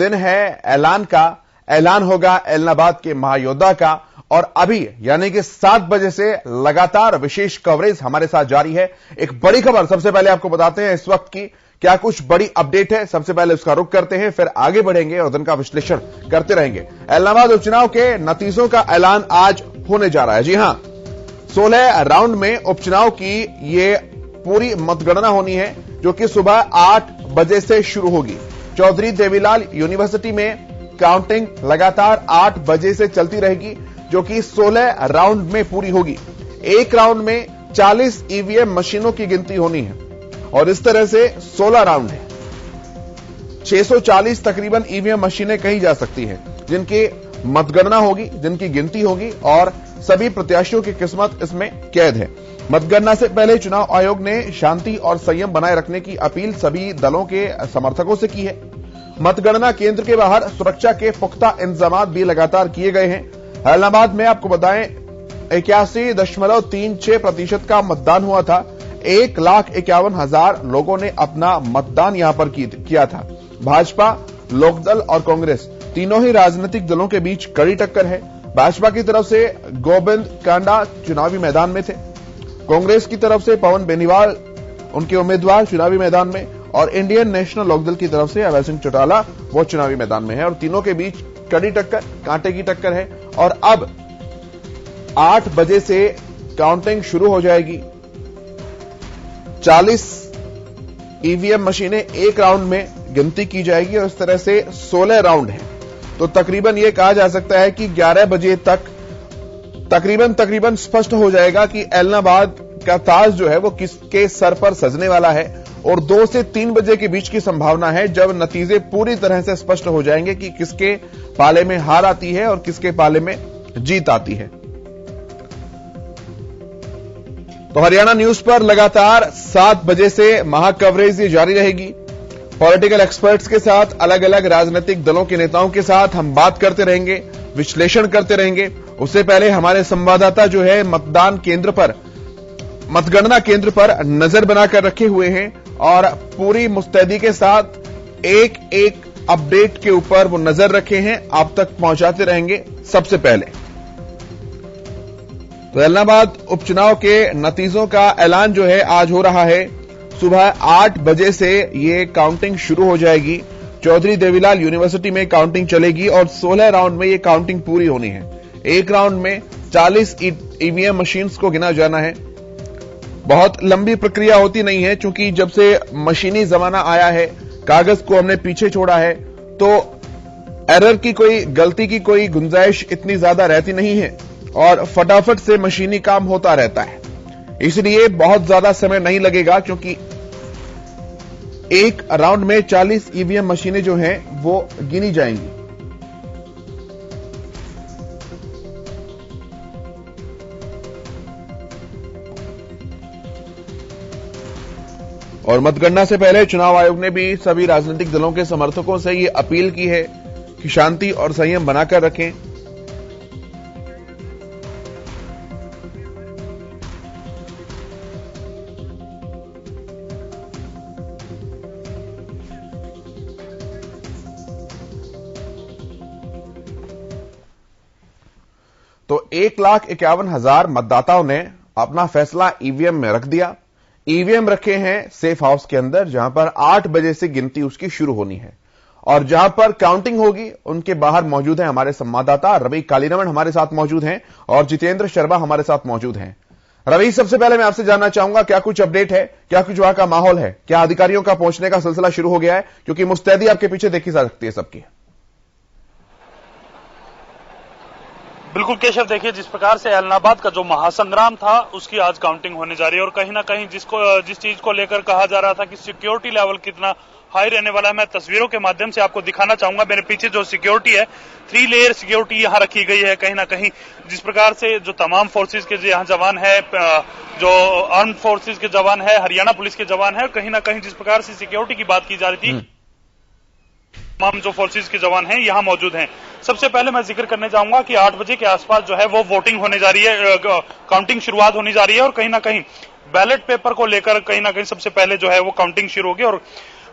दिन है ऐलान का। ऐलान होगा एलनाबाद के महायोद्धा का। और अभी यानी कि 7 बजे से लगातार विशेष कवरेज हमारे साथ जारी है। एक बड़ी खबर सबसे पहले आपको बताते हैं इस वक्त की क्या कुछ बड़ी अपडेट है। सबसे पहले उसका रुख करते हैं, फिर आगे बढ़ेंगे और दिन का विश्लेषण करते रहेंगे। इलाहाबाद उपचुनाव के नतीजों का ऐलान आज होने जा रहा है। जी हां, 16 राउंड में उपचुनाव की ये पूरी मतगणना होनी है, जो कि सुबह 8 बजे से शुरू होगी। चौधरी देवीलाल यूनिवर्सिटी में काउंटिंग लगातार 8 बजे से चलती रहेगी, जो कि 16 राउंड में पूरी होगी। एक राउंड में 40 ईवीएम मशीनों की गिनती होनी है और इस तरह से 16 राउंड है। 640 तकरीबन ईवीएम मशीनें कही जा सकती हैं, जिनकी मतगणना होगी, जिनकी गिनती होगी और सभी प्रत्याशियों की किस्मत इसमें कैद है। मतगणना से पहले चुनाव आयोग ने शांति और संयम बनाए रखने की अपील सभी दलों के समर्थकों से की है। मतगणना केंद्र के बाहर सुरक्षा के पुख्ता इंतजाम भी लगातार किए गए हैं। इलाहाबाद में आपको बताएं 81.36% का मतदान हुआ था। 1,51,000 लोगों ने अपना मतदान यहां पर किया था। भाजपा, लोकदल और कांग्रेस तीनों ही राजनीतिक दलों के बीच कड़ी टक्कर है। भाजपा की तरफ से गोविंद कांडा चुनावी मैदान में थे। कांग्रेस की तरफ से पवन बेनीवाल उनके उम्मीदवार चुनावी मैदान में और इंडियन नेशनल लोकदल की तरफ से अभय सिंह चौटाला वो चुनावी मैदान में है और तीनों के बीच कड़ी टक्कर, कांटे की टक्कर है। और अब 8 बजे से काउंटिंग शुरू हो जाएगी। 40 ईवीएम मशीनें एक राउंड में गिनती की जाएगी और इस तरह से 16 राउंड हैं। तो तकरीबन यह कहा जा सकता है कि 11 बजे तक तकरीबन स्पष्ट हो जाएगा कि इलाहाबाद का ताज जो है वो किसके सर पर सजने वाला है। और 2 से 3 बजे के बीच की संभावना है जब नतीजे पूरी तरह से स्पष्ट हो जाएंगे कि किसके पाले में हार आती है और किसके पाले में जीत आती है। तो हरियाणा न्यूज पर लगातार 7 बजे से महा कवरेज ये जारी रहेगी। पॉलिटिकल एक्सपर्ट्स के साथ, अलग अलग राजनीतिक दलों के नेताओं के साथ हम बात करते रहेंगे, विश्लेषण करते रहेंगे। उससे पहले हमारे संवाददाता जो है मतदान केंद्र पर, मतगणना केंद्र पर नजर बनाकर रखे हुए हैं और पूरी मुस्तैदी के साथ एक एक अपडेट के ऊपर वो नजर रखे हैं, आप तक पहुंचाते रहेंगे। सबसे पहले तो इलाहाबाद उपचुनाव के नतीजों का ऐलान जो है आज हो रहा है। सुबह 8 बजे से ये काउंटिंग शुरू हो जाएगी। चौधरी देवीलाल यूनिवर्सिटी में काउंटिंग चलेगी और 16 राउंड में ये काउंटिंग पूरी होनी है। एक राउंड में 40 ईवीएम मशीन्स को गिना जाना है। बहुत लंबी प्रक्रिया होती नहीं है, क्योंकि जब से मशीनी जमाना आया है, कागज को हमने पीछे छोड़ा है, तो एरर की कोई, गलती की कोई गुंजाइश इतनी ज्यादा रहती नहीं है और फटाफट से मशीनी काम होता रहता है। इसलिए बहुत ज्यादा समय नहीं लगेगा, क्योंकि एक राउंड में 40 ईवीएम मशीनें जो हैं वो गिनी जाएंगी। और मतगणना से पहले चुनाव आयोग ने भी सभी राजनीतिक दलों के समर्थकों से ये अपील की है कि शांति और संयम बनाकर रखें। तो 1,51,000 मतदाताओं ने अपना फैसला ईवीएम में रख दिया। ईवीएम रखे हैं सेफ हाउस के अंदर, जहां पर 8 बजे से गिनती उसकी शुरू होनी है और जहां पर काउंटिंग होगी उनके बाहर मौजूद हैं हमारे संवाददाता रवि कालीरमण हमारे साथ मौजूद हैं और जितेंद्र शर्मा हमारे साथ मौजूद हैं। रवि, सबसे पहले मैं आपसे जानना चाहूंगा क्या कुछ अपडेट है, क्या कुछ वहां का माहौल है, क्या अधिकारियों का पहुंचने का सिलसिला शुरू हो गया है? क्योंकि मुस्तैदी आपके पीछे देखी जा सकती है सबकी। बिल्कुल केशव, देखिए जिस प्रकार से इलाहाबाद का जो महासंग्राम था उसकी आज काउंटिंग होने जा रही है और कहीं ना कहीं जिस चीज को लेकर कहा जा रहा था कि सिक्योरिटी लेवल कितना हाई रहने वाला है, मैं तस्वीरों के माध्यम से आपको दिखाना चाहूंगा। मेरे पीछे जो सिक्योरिटी है, 3 लेयर सिक्योरिटी यहां रखी गई है। कहीं ना कहीं जिस प्रकार से जो तमाम फोर्सेज के यहाँ जवान है, जो आर्म्ड फोर्सेज के जवान है, हरियाणा पुलिस के जवान है, कहीं ना कहीं जिस प्रकार से सिक्योरिटी की बात की जा रही थी, तमाम जो फोर्सेज के जवान हैं यहां मौजूद हैं। सबसे पहले मैं जिक्र करने चाहूंगा कि 8 बजे के आसपास जो है वो वोटिंग होने जा रही है, काउंटिंग शुरुआत होने जा रही है और कहीं ना कहीं बैलेट पेपर को लेकर कहीं ना कहीं सबसे पहले जो है वो काउंटिंग शुरू होगी और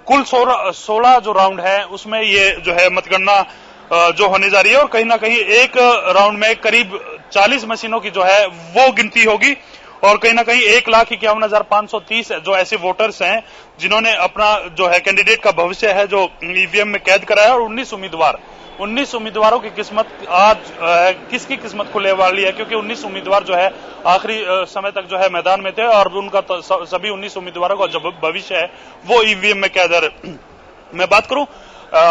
कुल 16 जो राउंड है उसमें ये जो है मतगणना जो होने जा रही है और कहीं ना कहीं एक राउंड में करीब 40 मशीनों की जो है वो गिनती होगी और कहीं ना कहीं 1,51,530 जो ऐसे वोटर्स हैं जिन्होंने अपना जो है कैंडिडेट का भविष्य है जो ईवीएम में कैद कराया और 19 उम्मीदवारों की किस्मत आज किसकी किस्मत खुलने वाली है क्योंकि 19 उम्मीदवार जो है आखिरी समय तक जो है मैदान में थे और उनका सभी 19 उम्मीदवारों का जो भविष्य है वो ईवीएम में कैद है। मैं बात करूं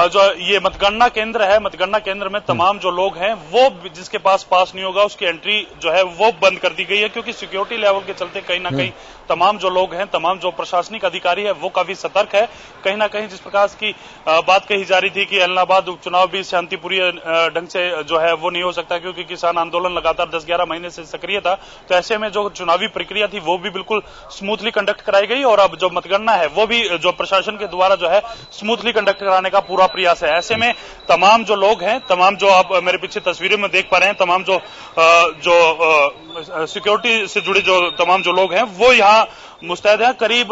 जो ये मतगणना केंद्र है, मतगणना केंद्र में तमाम जो लोग हैं वो जिसके पास नहीं होगा उसकी एंट्री जो है वो बंद कर दी गई है क्योंकि सिक्योरिटी लेवल के चलते कहीं ना कहीं तमाम जो लोग हैं, तमाम जो प्रशासनिक अधिकारी है वो काफी सतर्क है। कहीं ना कहीं जिस प्रकार की बात कही जा रही थी कि एलनाबाद उपचुनाव भी शांतिपूर्ण ढंग से जो है वो नहीं हो सकता क्योंकि किसान आंदोलन लगातार 10-11 महीने से सक्रिय था, तो ऐसे में जो चुनावी प्रक्रिया थी वो भी बिल्कुल स्मूथली कंडक्ट कराई गई और अब जो मतगणना है वो भी जो प्रशासन के द्वारा जो है स्मूथली कंडक्ट कराने का पूरा प्रयास है। ऐसे में तमाम जो लोग हैं, तमाम जो आप मेरे पीछे तस्वीरों में देख पा रहे हैं, तमाम जो सिक्योरिटी से जुड़े जो तमाम जो लोग हैं वो यहाँ मुस्तैद हैं। करीब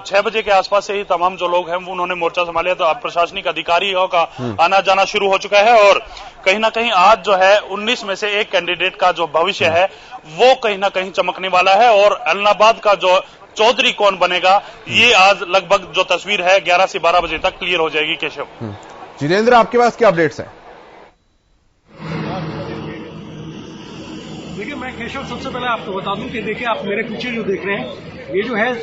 6 बजे के आसपास से ही तमाम जो लोग हैं वो उन्होंने मोर्चा संभाला, तो अब प्रशासनिक अधिकारियों का आना जाना शुरू हो चुका है और कहीं ना कहीं आज जो है 19 में से एक कैंडिडेट का जो भविष्य है वो कहीं ना कहीं चमकने वाला है और एलनाबाद का जो चौधरी कौन बनेगा ये आज लगभग जो तस्वीर है 11 से 12 बजे तक क्लियर हो जाएगी। केशव। जितेंद्र, आपके पास क्या अपडेट्स हैं? देखिए, मैं केशव सबसे पहले आपको बता दूं कि देखिए आप मेरे पीछे जो देख रहे हैं ये जो है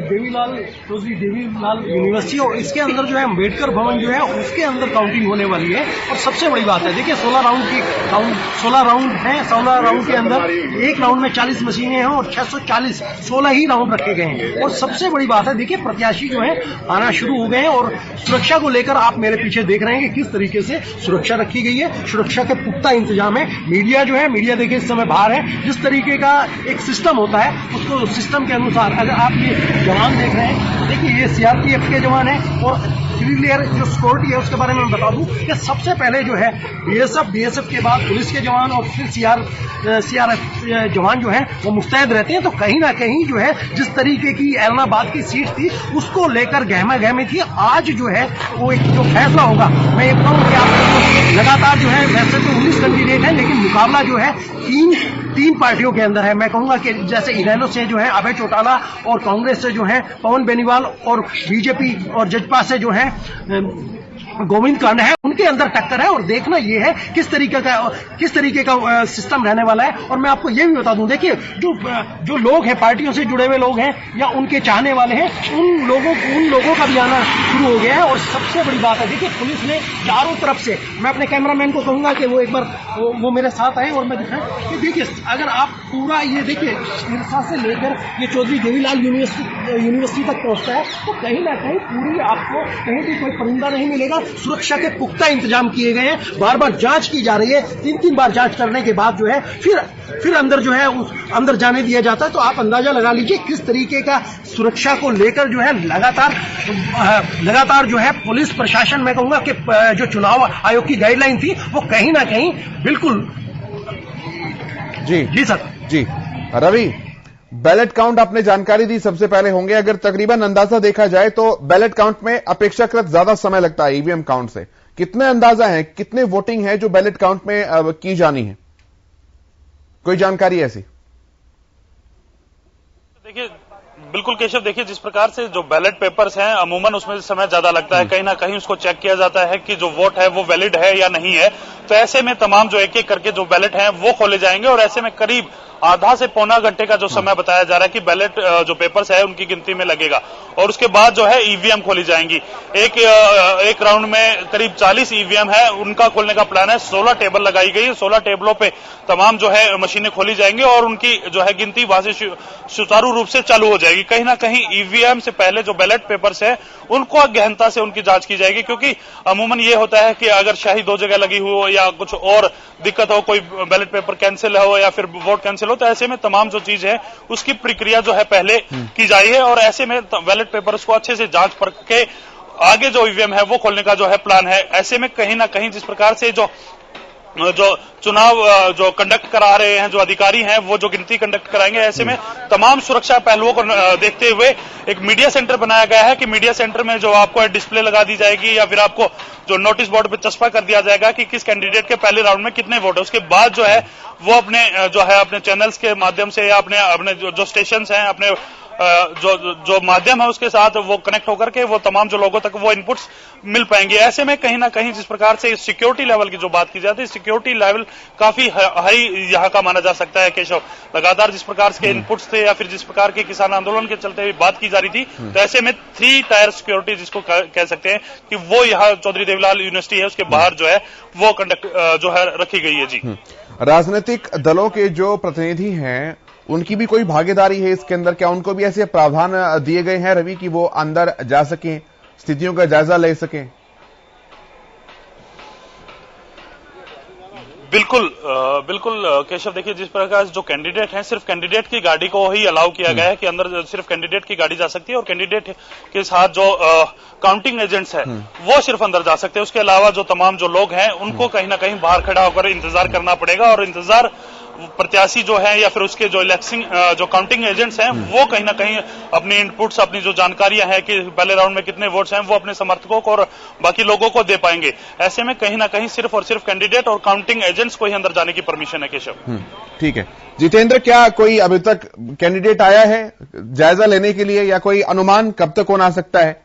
देवीलाल चौधरी देवीलाल यूनिवर्सिटी और इसके अंदर जो है अम्बेडकर भवन जो है उसके अंदर काउंटिंग होने वाली है। और सबसे बड़ी बात है देखिए 16 राउंड है। 16 राउंड के अंदर एक राउंड में 40 मशीनें हैं और 640 16 ही राउंड रखे गए हैं। और सबसे बड़ी बात है देखिए प्रत्याशी जो है आना शुरू हो गए हैं और सुरक्षा को लेकर आप मेरे पीछे देख रहे हैं कि किस तरीके से सुरक्षा रखी गई है। सुरक्षा के पुख्ता इंतजाम है। मीडिया जो है देखिए इस समय बाहर है। जिस तरीके का एक सिस्टम होता है उसको सिस्टम के अनुसार अगर आप ये जवान देख रहे हैं, देखिए ये सीआरपीएफ के जवान हैं और सिविल एयर जो सिक्योरिटी है उसके बारे में बता दूं कि सबसे पहले जो है बीएसएफ के बाद पुलिस के जवान और फिर सीआरएफ जवान जो है वो मुस्तैद रहते हैं। तो कहीं ना कहीं जो है जिस तरीके की एलनाबाद की सीट थी उसको लेकर गहमा-गहमी थी। आज जो है वो एक जो फैसला होगा, मैं ये बताऊं कि आप लगातार जो है वैसे तो 19 कैंडिडेट है लेकिन मुकाबला जो है तीन पार्टियों के अंदर है। मैं कहूंगा कि जैसे इनेलो से जो है अभय चौटाला और कांग्रेस से जो है पवन बेनीवाल और बीजेपी और जजपा से जो है गोविंद कांड है, उनके अंदर टक्कर है। और देखना ये है किस तरीके का सिस्टम रहने वाला है। और मैं आपको ये भी बता दूं देखिए जो लोग हैं, पार्टियों से जुड़े हुए लोग हैं या उनके चाहने वाले हैं, उन लोगों का भी आना शुरू हो गया है। और सबसे बड़ी बात है देखिए पुलिस ने चारों तरफ से, मैं अपने कैमरामैन को कहूंगा कि वो एक बार वो मेरे साथ आए और मैं दिखाऊं कि देखिए अगर आप पूरा ये देखिए सिरसा से लेकर ये चौधरी देवीलाल यूनिवर्सिटी तक पहुंचता है तो कहीं ना कहीं पूरी आपको कहीं भी कोई परिंदा नहीं मिलेगा। सुरक्षा के पुख्ता इंतजाम किए गए हैं। बार बार जांच की जा रही है। 3 बार जांच करने के बाद जो है फिर अंदर जो है अंदर जाने दिया जाता है। तो आप अंदाजा लगा लीजिए किस तरीके का सुरक्षा को लेकर जो है लगातार जो है पुलिस प्रशासन, मैं कहूंगा कि जो चुनाव आयोग की गाइडलाइन थी वो कहीं ना कहीं बिल्कुल। जी सर। जी रवि, बैलेट काउंट आपने जानकारी दी सबसे पहले होंगे, अगर तकरीबन अंदाजा देखा जाए तो बैलेट काउंट में अपेक्षाकृत ज्यादा समय लगता है ईवीएम काउंट से। कितने अंदाजा है, कितने वोटिंग है जो बैलेट काउंट में की जानी है? कोई जानकारी ऐसी? देखिए बिल्कुल केशव, देखिए जिस प्रकार से जो बैलेट पेपर्स हैं अमूमन उसमें समय ज्यादा लगता है। कहीं ना कहीं उसको चेक किया जाता है कि जो वोट है वो वैलिड है या नहीं है। तो ऐसे में तमाम जो एक करके जो बैलेट हैं वो खोले जाएंगे और ऐसे में करीब आधा से पौना घंटे का जो समय बताया जा रहा है कि बैलेट जो पेपर्स है उनकी गिनती में लगेगा और उसके बाद जो है ईवीएम खोली जाएंगी। एक राउंड में करीब 40 ईवीएम है, उनका खोलने का प्लान है। 16 टेबल लगाई गई है। 16 टेबलों पे तमाम जो है मशीनें खोली जाएंगी और उनकी जो है गिनती वहां से सुचारू रूप से चालू हो जाएगी। कहीं ना कहीं ईवीएम से पहले जो बैलेट पेपर्स है उनको गहनता से उनकी जांच की जाएगी क्योंकि अमूमन ये होता है कि अगर शाही 2 जगह लगी हो या कुछ और दिक्कत हो, कोई बैलेट पेपर कैंसिल हो या फिर वोट कैंसिल हो, तो ऐसे में तमाम जो चीज है उसकी प्रक्रिया जो है पहले की जाई है और ऐसे में बैलेट पेपर्स को अच्छे से जांच परख के आगे जो ईवीएम है वो खोलने का जो है प्लान है। ऐसे में कहीं ना कहीं जिस प्रकार से जो जो चुनाव जो कंडक्ट करा रहे हैं, जो अधिकारी हैं, वो जो गिनती कंडक्ट कराएंगे। ऐसे में तमाम सुरक्षा पहलुओं को देखते हुए एक मीडिया सेंटर बनाया गया है कि मीडिया सेंटर में जो आपको डिस्प्ले लगा दी जाएगी या फिर आपको जो नोटिस बोर्ड पे चस्पा कर दिया जाएगा कि किस कैंडिडेट के पहले राउंड में कितने वोट है। उसके बाद जो है वो अपने चैनल्स के माध्यम से या अपने जो स्टेशन हैं, अपने जो माध्यम है उसके साथ वो कनेक्ट होकर के वो तमाम जो लोगों तक वो इनपुट्स मिल पाएंगे। ऐसे में कहीं ना कहीं जिस प्रकार से सिक्योरिटी लेवल की जो बात की जाती है, सिक्योरिटी लेवल काफी हाई यहाँ का माना जा सकता है केशव। लगातार जिस प्रकार के इनपुट्स थे या फिर जिस प्रकार के किसान आंदोलन के चलते हुए बात की जा रही थी, तो ऐसे में 3 टायर सिक्योरिटी जिसको कह सकते हैं कि वो यहाँ चौधरी देवीलाल यूनिवर्सिटी है उसके बाहर जो है वो कंडक्ट जो है रखी गई है। जी, राजनीतिक दलों के जो प्रतिनिधि हैं उनकी भी कोई भागीदारी है इसके अंदर? क्या उनको भी ऐसे प्रावधान दिए गए हैं रवि कि वो अंदर जा सकें, स्थितियों का जायजा ले सकें? बिल्कुल केशव, देखिए जिस प्रकार जो कैंडिडेट हैं सिर्फ कैंडिडेट की गाड़ी को ही अलाउ किया गया है कि अंदर सिर्फ कैंडिडेट की गाड़ी जा सकती है और कैंडिडेट के साथ जो काउंटिंग एजेंट्स हैं वो सिर्फ अंदर जा सकते हैं। उसके अलावा जो तमाम जो लोग हैं उनको कहीं ना कहीं बाहर खड़ा होकर इंतजार करना पड़ेगा और इंतजार प्रत्याशी जो है या फिर उसके जो इलेक्शन जो काउंटिंग एजेंट्स हैं वो कहीं ना कहीं अपनी इनपुट्स, अपनी जो जानकारियां हैं कि पहले राउंड में कितने वोट्स हैं वो अपने समर्थकों को और बाकी लोगों को दे पाएंगे। ऐसे में कहीं ना कहीं सिर्फ और सिर्फ कैंडिडेट और काउंटिंग एजेंट्स को ही अंदर जाने की परमिशन है। केशव, ठीक है। जितेंद्र, क्या कोई अभी तक कैंडिडेट आया है जायजा लेने के लिए या कोई अनुमान कब तक कौन आ सकता है?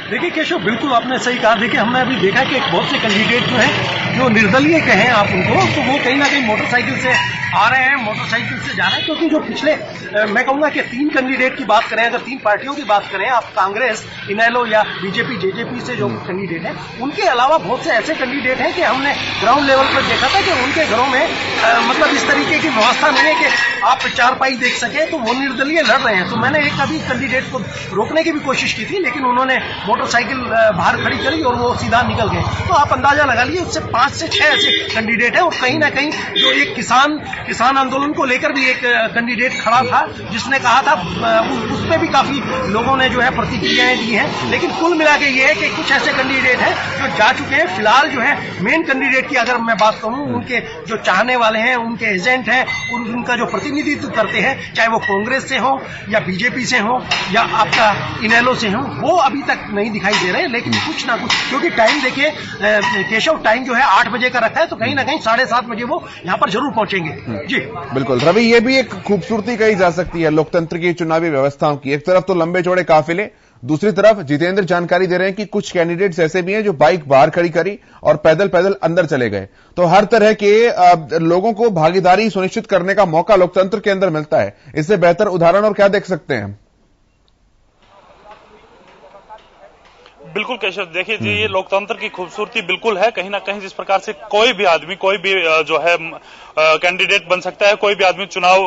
देखिए केशव, बिल्कुल आपने सही कहा। देखिए हमने अभी देखा कि बहुत से कैंडिडेट जो हैं जो निर्दलीय कहें आप उनको, तो वो कहीं ना कहीं मोटरसाइकिल से आ रहे हैं, मोटरसाइकिल से जा रहे हैं। क्योंकि जो पिछले मैं कहूंगा कि 3 कैंडिडेट की बात करें, अगर 3 पार्टियों की बात करें, आप कांग्रेस, इनेलो या बीजेपी जेजेपी से जो कैंडिडेट हैं, उनके अलावा बहुत से ऐसे कैंडिडेट हैं कि हमने ग्राउंड लेवल पर देखा था कि उनके घरों में मतलब इस तरीके की व्यवस्था नहीं है कि आप चारपाई देख सके, तो वो निर्दलीय लड़ रहे हैं। तो मैंने एक अभी कैंडिडेट को रोकने की भी कोशिश की थी, लेकिन उन्होंने मोटरसाइकिल बाहर खड़ी करी और वो सीधा निकल गए। तो आप अंदाजा लगा लीजिए उससे 5 से 6 ऐसे कैंडिडेट हैं। और कहीं ना कहीं जो एक किसान आंदोलन को लेकर भी एक कैंडिडेट खड़ा था जिसने कहा था, उस पर भी काफी लोगों ने जो है प्रतिक्रियाएं दी हैं। लेकिन कुल मिला के ये है कि कुछ ऐसे कैंडिडेट हैं जो जा चुके हैं। फिलहाल जो है मेन कैंडिडेट की अगर मैं बात करूं, उनके जो चाहने वाले हैं, उनके एजेंट हैं, उनका जो प्रतिनिधित्व करते हैं, चाहे वो कांग्रेस से हो या बीजेपी से हो या आपका इनेलो से हो, वो अभी तक नहीं दिखाई दे रहे हैं। लेकिन कुछ ना कुछ, क्योंकि टाइम देखिए केशव, टाइम जो है 8 बजे का रखा है, तो कहीं ना कहीं 7:30 बजे वो यहाँ पर जरूर पहुंचेंगे। जी बिल्कुल रवि, ये भी एक खूबसूरती कही जा सकती है लोकतंत्र की चुनावी व्यवस्थाओं की। एक तरफ तो लंबे चौड़े काफिले, दूसरी तरफ जितेंद्र जानकारी दे रहे हैं कि कुछ कैंडिडेट्स ऐसे भी हैं जो बाइक बाहर खड़ी करी और पैदल पैदल अंदर चले गए। तो हर तरह के लोगों को भागीदारी सुनिश्चित करने का मौका लोकतंत्र के अंदर मिलता है। इससे बेहतर उदाहरण और क्या देख सकते हैं? बिल्कुल केशव, देखिए जी, ये लोकतंत्र की खूबसूरती बिल्कुल है। कहीं ना कहीं जिस प्रकार से कोई भी आदमी, कोई भी जो है कैंडिडेट बन सकता है, कोई भी आदमी चुनाव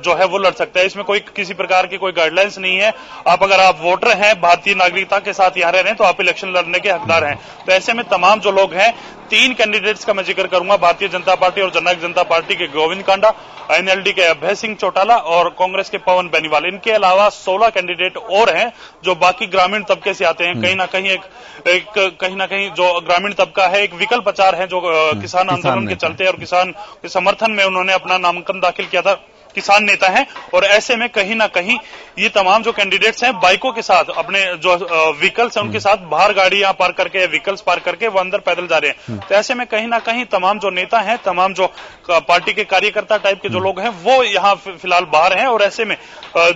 जो है वो लड़ सकता है। इसमें कोई किसी प्रकार की कोई गाइडलाइंस नहीं है। अगर आप वोटर हैं, भारतीय नागरिकता के साथ यहाँ रह रहे हैं, तो आप इलेक्शन लड़ने के हकदार हैं। तो ऐसे में तमाम जो लोग हैं, 3 कैंडिडेट्स का मैं जिक्र करूंगा, भारतीय जनता पार्टी और जननायक जनता पार्टी के गोविंद कांडा, एनएलडी के अभय सिंह चौटाला और कांग्रेस के पवन बेनीवाल। इनके अलावा 16 कैंडिडेट और हैं जो बाकी ग्रामीण तबके से आते हैं। कहीं ना कहीं जो ग्रामीण तबका है, एक विकल्प आचार है जो किसान आंदोलन के चलते और किसान के समर्थन में उन्होंने अपना नामांकन दाखिल किया था, किसान नेता हैं। और ऐसे में कहीं ना कहीं ये तमाम जो कैंडिडेट्स हैं बाइकों के साथ, अपने जो व्हीकल्स हैं उनके साथ बाहर गाड़ियां पार्क करके, व्हीकल्स पार्क करके वो अंदर पैदल जा रहे हैं। तो ऐसे में कहीं ना कहीं तमाम जो नेता हैं, तमाम जो पार्टी के कार्यकर्ता टाइप के जो लोग हैं, वो यहाँ फिलहाल बाहर हैं। और ऐसे में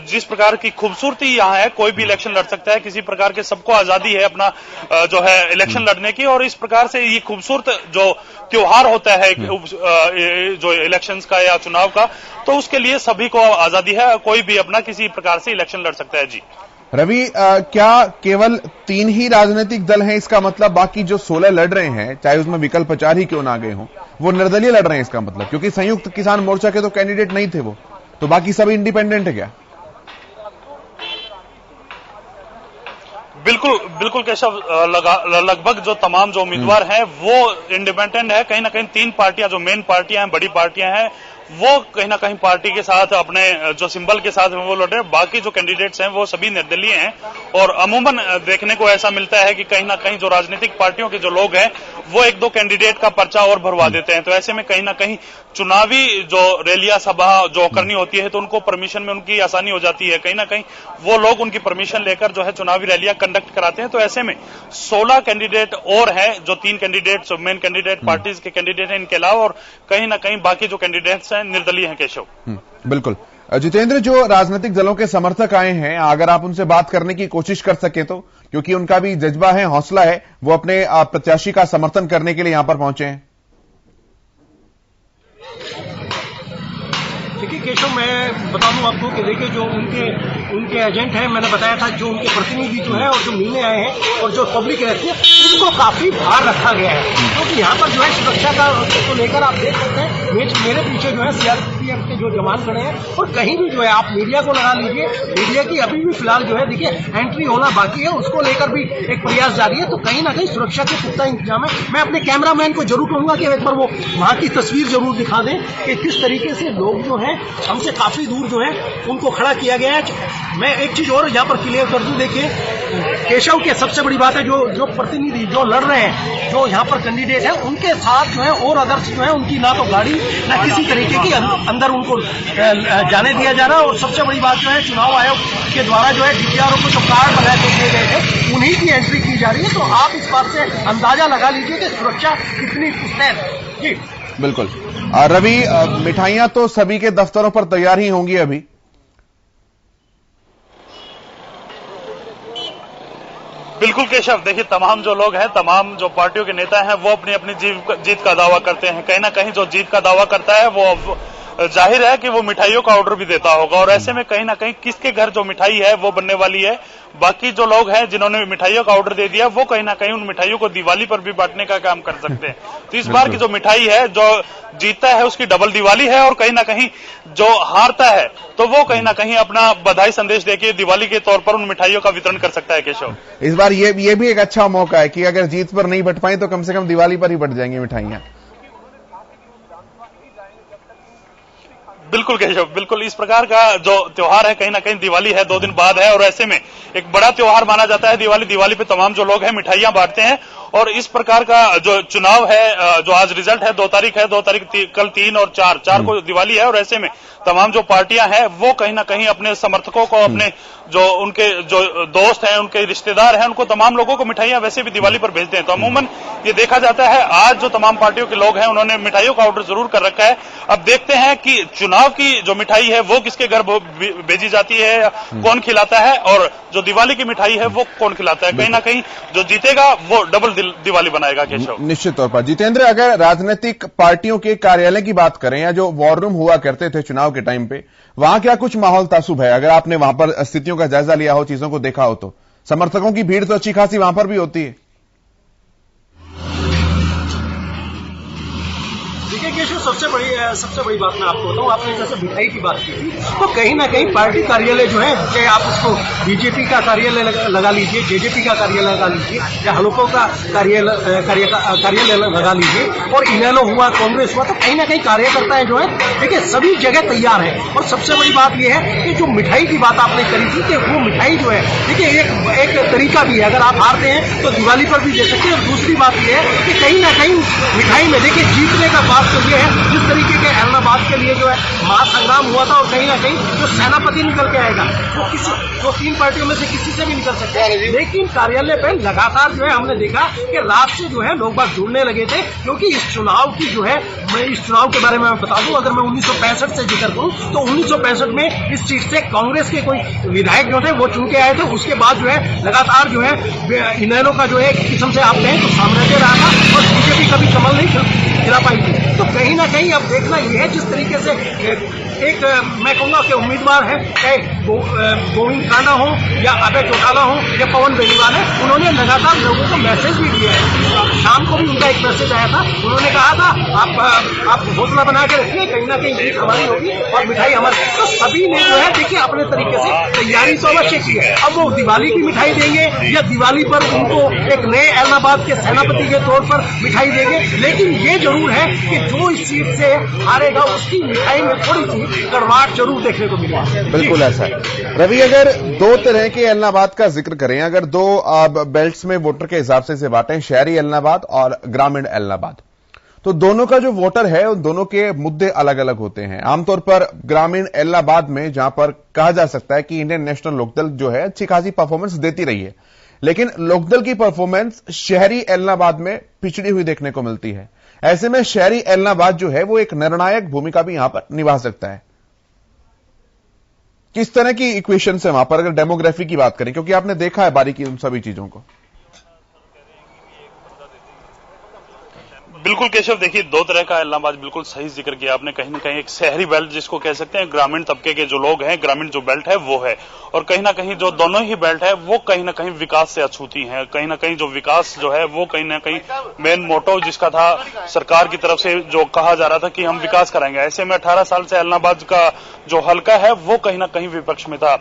जिस प्रकार की खूबसूरती यहाँ है, कोई भी इलेक्शन लड़ सकता है, किसी प्रकार के सबको आजादी है अपना जो है इलेक्शन लड़ने की। और इस प्रकार से ये खूबसूरत जो त्योहार होता है जो इलेक्शंस का या चुनाव का, तो उसके लिए सभी को आजादी है, कोई भी अपना किसी प्रकार से इलेक्शन लड़ सकता है। जी रवि, क्या केवल 3 ही राजनीतिक दल हैं? इसका मतलब बाकी जो 16 लड़ रहे हैं, चाहे उसमें विकल्प आचार ही क्यों ना गए हों, वो निर्दलीय लड़ रहे हैं? इसका मतलब, क्योंकि संयुक्त किसान मोर्चा के तो कैंडिडेट नहीं थे वो, तो बाकी सब इंडिपेंडेंट है क्या? बिल्कुल केशव, लगभग जो तमाम जो उम्मीदवार हैं वो इंडिपेंडेंट है। कहीं ना कहीं 3 पार्टियां जो मेन पार्टियां हैं, बड़ी पार्टियां हैं, वो कहीं ना कहीं पार्टी के साथ अपने जो सिंबल के साथ वो लड़ रहे हैं। बाकी जो कैंडिडेट्स हैं वो सभी निर्दलीय हैं और अमूमन देखने को ऐसा मिलता है कि कहीं ना कहीं जो राजनीतिक पार्टियों के जो लोग हैं वो एक दो कैंडिडेट का पर्चा और भरवा देते हैं। तो ऐसे में कहीं ना कहीं चुनावी जो रैलियां सभा जो करनी होती है तो उनको परमिशन में उनकी आसानी हो जाती है। कहीं ना कहीं वो लोग उनकी परमिशन लेकर जो है चुनावी रैलियां कंडक्ट कराते हैं। तो ऐसे में 16 कैंडिडेट और हैं, जो 3 कैंडिडेट मेन कैंडिडेट पार्टीज के कैंडिडेट हैं, इनके अलावा और कहीं ना कहीं बाकी जो कैंडिडेट्स हैं निर्दलीय हैं। केशव, बिल्कुल। जितेंद्र, जो राजनीतिक दलों के समर्थक आए हैं, अगर आप उनसे बात करने की कोशिश कर सके तो, क्योंकि उनका भी जज्बा है, हौसला है, वो अपने प्रत्याशी का समर्थन करने के लिए यहां पर पहुंचे हैं। देखिए केशव, मैं बता दूं आपको कि देखिए जो उनके एजेंट हैं, मैंने बताया था, जो उनके प्रतिनिधि जो है और जो मिलने आए हैं और जो पब्लिक रहती है उनको काफी भार रखा गया है, क्योंकि यहाँ पर जो है सुरक्षा का को लेकर आप देख सकते हैं मेरे पीछे जो है सीआरपीएफ के जो जवान खड़े हैं और कहीं भी जो है आप मीडिया को लगा लीजिए, मीडिया की अभी भी फिलहाल जो है देखिए एंट्री होना बाकी है, उसको लेकर भी एक प्रयास जारी है। तो कहीं ना कहीं सुरक्षा के पुख्ता इंतजाम है। मैं अपने कैमरामैन को जरूर कहूंगा कि एक बार वो वहां की तस्वीर जरूर दिखा दें कि किस तरीके से लोग जो है हमसे काफी दूर जो है उनको खड़ा किया गया है। मैं एक चीज और यहाँ पर क्लियर कर दूं, देखिए केशव के सबसे बड़ी बात है जो प्रतिनिधि जो लड़ रहे हैं, जो यहाँ पर कैंडिडेट है, उनके साथ जो है और अदर्स जो है उनकी ना तो गाड़ी ना किसी तरीके की अंदर उनको जाने दिया जा रहा है। और सबसे बड़ी बात जो है चुनाव आयोग के द्वारा जो है डीपीआरओ को जो कार्ड बना के दिए गए थे उन्हीं की एंट्री की जा रही है। तो आप इस बात से अंदाजा लगा लीजिए कि सुरक्षा कितनी पुख्ता है। जी बिल्कुल। रवि, मिठाइयां तो सभी के दफ्तरों पर तैयार ही होंगी अभी। बिल्कुल केशव, देखिए तमाम जो लोग हैं, तमाम जो पार्टियों के नेता हैं वो अपनी अपनी जीत का दावा करते हैं। कहीं ना कहीं जो जीत का दावा करता है वो जाहिर है कि वो मिठाइयों का ऑर्डर भी देता होगा और ऐसे में कहीं ना कहीं किसके घर जो मिठाई है वो बनने वाली है। बाकी जो लोग हैं जिन्होंने मिठाइयों का ऑर्डर दे दिया वो कहीं ना कहीं उन मिठाइयों को दिवाली पर भी बांटने का काम कर सकते हैं। तो इस बार की जो मिठाई है, जो जीतता है उसकी डबल दिवाली है और कहीं ना कहीं जो हारता है तो वो कहीं ना कहीं अपना बधाई संदेश देके दिवाली के तौर पर उन मिठाइयों का वितरण कर सकता है। केशव, इस बार ये भी एक अच्छा मौका है कि अगर जीत पर नहीं बट पाई तो कम से कम दिवाली पर ही बट जाएंगी मिठाइयां। बिल्कुल केशव, बिल्कुल। इस प्रकार का जो त्योहार है कहीं ना कहीं दिवाली है, 2 दिन बाद है और ऐसे में एक बड़ा त्योहार माना जाता है दिवाली पे तमाम जो लोग हैं मिठाइयां बांटते हैं। और इस प्रकार का जो चुनाव है, जो आज रिजल्ट है 2 तारीख है, 2 तारीख कल 3 और 4 को दिवाली है और ऐसे में तमाम जो पार्टियां हैं वो कहीं ना कहीं अपने समर्थकों को, अपने जो उनके जो दोस्त हैं, उनके रिश्तेदार हैं, उनको तमाम लोगों को मिठाइयां वैसे भी दिवाली पर भेजते हैं। तो अमूमन ये देखा जाता है आज जो तमाम पार्टियों के लोग हैं उन्होंने मिठाइयों का ऑर्डर जरूर कर रखा है। अब देखते हैं कि चुनाव की जो मिठाई है वो किसके घर भेजी जाती है, कौन खिलाता है, और जो दिवाली की मिठाई है वो कौन खिलाता है। कहीं ना कहीं जो जीतेगा वो डबल दिवाली बनाएगा। केशव, निश्चित तौर पर। जितेंद्र, अगर राजनीतिक पार्टियों के कार्यालय की बात करें या जो वॉर रूम हुआ करते थे चुनाव के टाइम पे, वहां क्या कुछ माहौल तासुब है? अगर आपने वहां पर स्थितियों का जायजा लिया हो, चीजों को देखा हो, तो समर्थकों की भीड़ तो अच्छी खासी वहां पर भी होती है। देखिए केशव, सबसे बड़ी बात मैं आपको बताऊं, आपने जैसे मिठाई की बात की थी तो कहीं ना कहीं पार्टी कार्यालय जो है, चाहे आप उसको बीजेपी का कार्यालय लगा लीजिए, जेजेपी का कार्यालय लगा लीजिए या हल्को का कार्यालय लगा लीजिए, और इनेलो हुआ, कांग्रेस हुआ, तो कहीं ना कहीं कार्यकर्ता जो है देखिए सभी जगह तैयार है। और सबसे बड़ी बात यह है कि जो मिठाई की बात आपने करी थी कि वो मिठाई जो है देखिए एक तरीका भी है, अगर आप हारते हैं तो दिवाली पर भी दे सकते हैं। और दूसरी बात यह है कि कहीं ना कहीं मिठाई में देखिए जीतने का बात तो ये है, जिस तरीके के ऐलनाबाद के लिए जो है महासंग्राम हुआ था और कहीं ना कहीं जो सेनापति निकल के आएगा वो 3 पार्टियों में से किसी से भी निकल सकते हैं। लेकिन कार्यालय पे लगातार जो है हमने देखा कि रात से जो है लोग बात जुड़ने लगे थे, क्योंकि इस चुनाव की जो है, मैं इस चुनाव के बारे में बता दूं, अगर मैं 1965 से जिक्र करूं तो 1965 में इस सीट से कांग्रेस के कोई विधायक जो थे वो चुन के आए थे। उसके बाद जो है लगातार जो है इनेलो का जो है एक किस्म से आप कहें तो साम्राज्य रहा था और बीजेपी कभी कमल नहीं खिला पाई थी। तो कहीं ना कहीं अब देखना यह है जिस तरीके से एक मैं कहूँगा कि उम्मीदवार है, चाहे गोविंद कांडा हो या अभय चौटाला हो या पवन बेनीवाल है, उन्होंने लगातार लोगों को मैसेज भी दिया है। शाम को भी उनका एक मैसेज आया था, उन्होंने कहा था आप हौसला बना के रखिए, कहीं ना कहीं जीत हमारी होगी और मिठाई हमारी। तो सभी ने जो है देखिए अपने तरीके से तैयारी तो अवश्य की है। अब वो दिवाली की मिठाई देंगे या दिवाली पर उनको एक नए एलनाबाद के सेनापति के तौर पर मिठाई देंगे, लेकिन ये जरूर है कि जो इस सीट से हारेगा उसकी मिठाई में थोड़ी सी कड़वाहट जरूर देखने को मिलेगा। बिल्कुल ऐसा है। रवि, अगर दो तरह के एलनाबाद का जिक्र करें, अगर दो बेल्ट्स में वोटर के हिसाब से बांटें, शहरी एलनाबाद और ग्रामीण एलनाबाद, तो दोनों का जो वोटर है उन दोनों के मुद्दे अलग अलग होते हैं। आमतौर पर ग्रामीण एलनाबाद में जहां पर कहा जा सकता है कि इंडियन नेशनल लोकदल जो है अच्छी खासी परफॉर्मेंस देती रही है, लेकिन लोकदल की परफॉर्मेंस शहरी एलनाबाद में पिछड़ी हुई देखने को मिलती है। ऐसे में शहरी एलनाबाद जो है वो एक निर्णायक भूमिका भी यहां पर निभा सकता है। किस तरह की इक्वेशन है वहां पर, अगर डेमोग्राफी की बात करें, क्योंकि आपने देखा है बारीकी उन सभी चीजों को। बिल्कुल केशव, देखिए दो तरह का एलनाबाद बिल्कुल सही जिक्र किया आपने। कहीं ना कहीं एक शहरी बेल्ट जिसको कह सकते हैं, ग्रामीण तबके के जो लोग हैं, ग्रामीण जो बेल्ट है वो है, और कहीं ना कहीं जो दोनों ही बेल्ट है वो कहीं ना कहीं विकास से अछूती हैं। कहीं ना कहीं जो विकास जो है वो कहीं ना कहीं मेन मोटो जिसका था सरकार की तरफ से जो कहा जा रहा था कि हम विकास कराएंगे, ऐसे में 18 साल से एलनाबाद का जो हल्का है वो कहीं ना कहीं विपक्ष में था।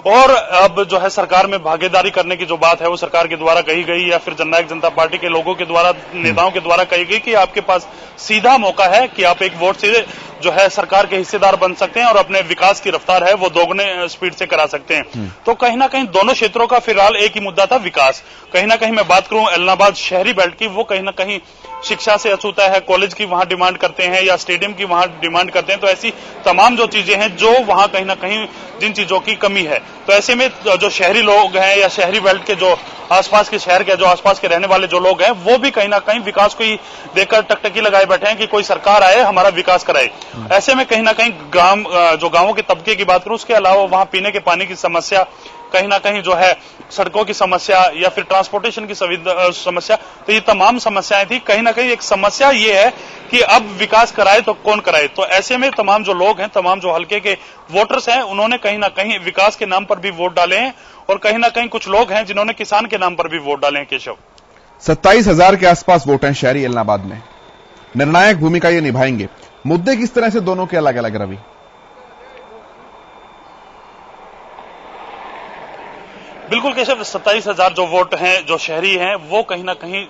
और अब जो है सरकार में भागीदारी करने की जो बात है वो सरकार के द्वारा कही गई या फिर जननायक जनता पार्टी के लोगों के द्वारा, नेताओं के द्वारा कही गई कि आपके पास सीधा मौका है कि आप एक वोट से जो है सरकार के हिस्सेदार बन सकते हैं और अपने विकास की रफ्तार है वो दोगुने स्पीड से करा सकते हैं। तो कहीं ना कहीं दोनों क्षेत्रों का फिलहाल एक ही मुद्दा था, विकास। कहीं ना कहीं मैं बात करूं एलनाबाद शहरी बेल्ट की, वो कहीं ना कहीं शिक्षा से अछूता है, कॉलेज की वहां डिमांड करते हैं या स्टेडियम की वहां डिमांड करते हैं। तो ऐसी तमाम जो चीजें हैं जो वहां कहीं ना कहीं जिन चीजों की कमी है, तो ऐसे में जो शहरी लोग हैं या शहरी बेल्ट के जो आसपास के शहर के जो आसपास के रहने वाले जो लोग हैं वो भी कहीं ना कहीं विकास को ही देखकर टकटकी लगाए बैठे हैं कि कोई सरकार आए हमारा विकास कराए। ऐसे में कहीं ना कहीं जो गांवों के तबके की बात करूं, उसके अलावा वहां पीने के पानी की समस्या, कहीं ना कहीं जो है सड़कों की समस्या या फिर ट्रांसपोर्टेशन की समस्या, तो ये तमाम समस्याएं थी। कहीं ना कहीं एक समस्या ये है कि अब विकास कराए तो कौन कराए। तो ऐसे में तमाम जो लोग हैं, तमाम जो हल्के के वोटर्स हैं, उन्होंने कहीं ना कहीं विकास के नाम पर भी वोट डाले हैं और कहीं ना कहीं कुछ लोग हैं जिन्होंने किसान के नाम पर भी वोट डाले हैं। केशव, 27,000 के आसपास वोट हैं शहरी एलनाबाद में, निर्णायक भूमिका ये निभाएंगे। मुद्दे किस तरह से दोनों के अलग अलग, रवि? बिल्कुल केशव, 27,000 जो वोट हैं जो शहरी हैं वो कहीं ना कहीं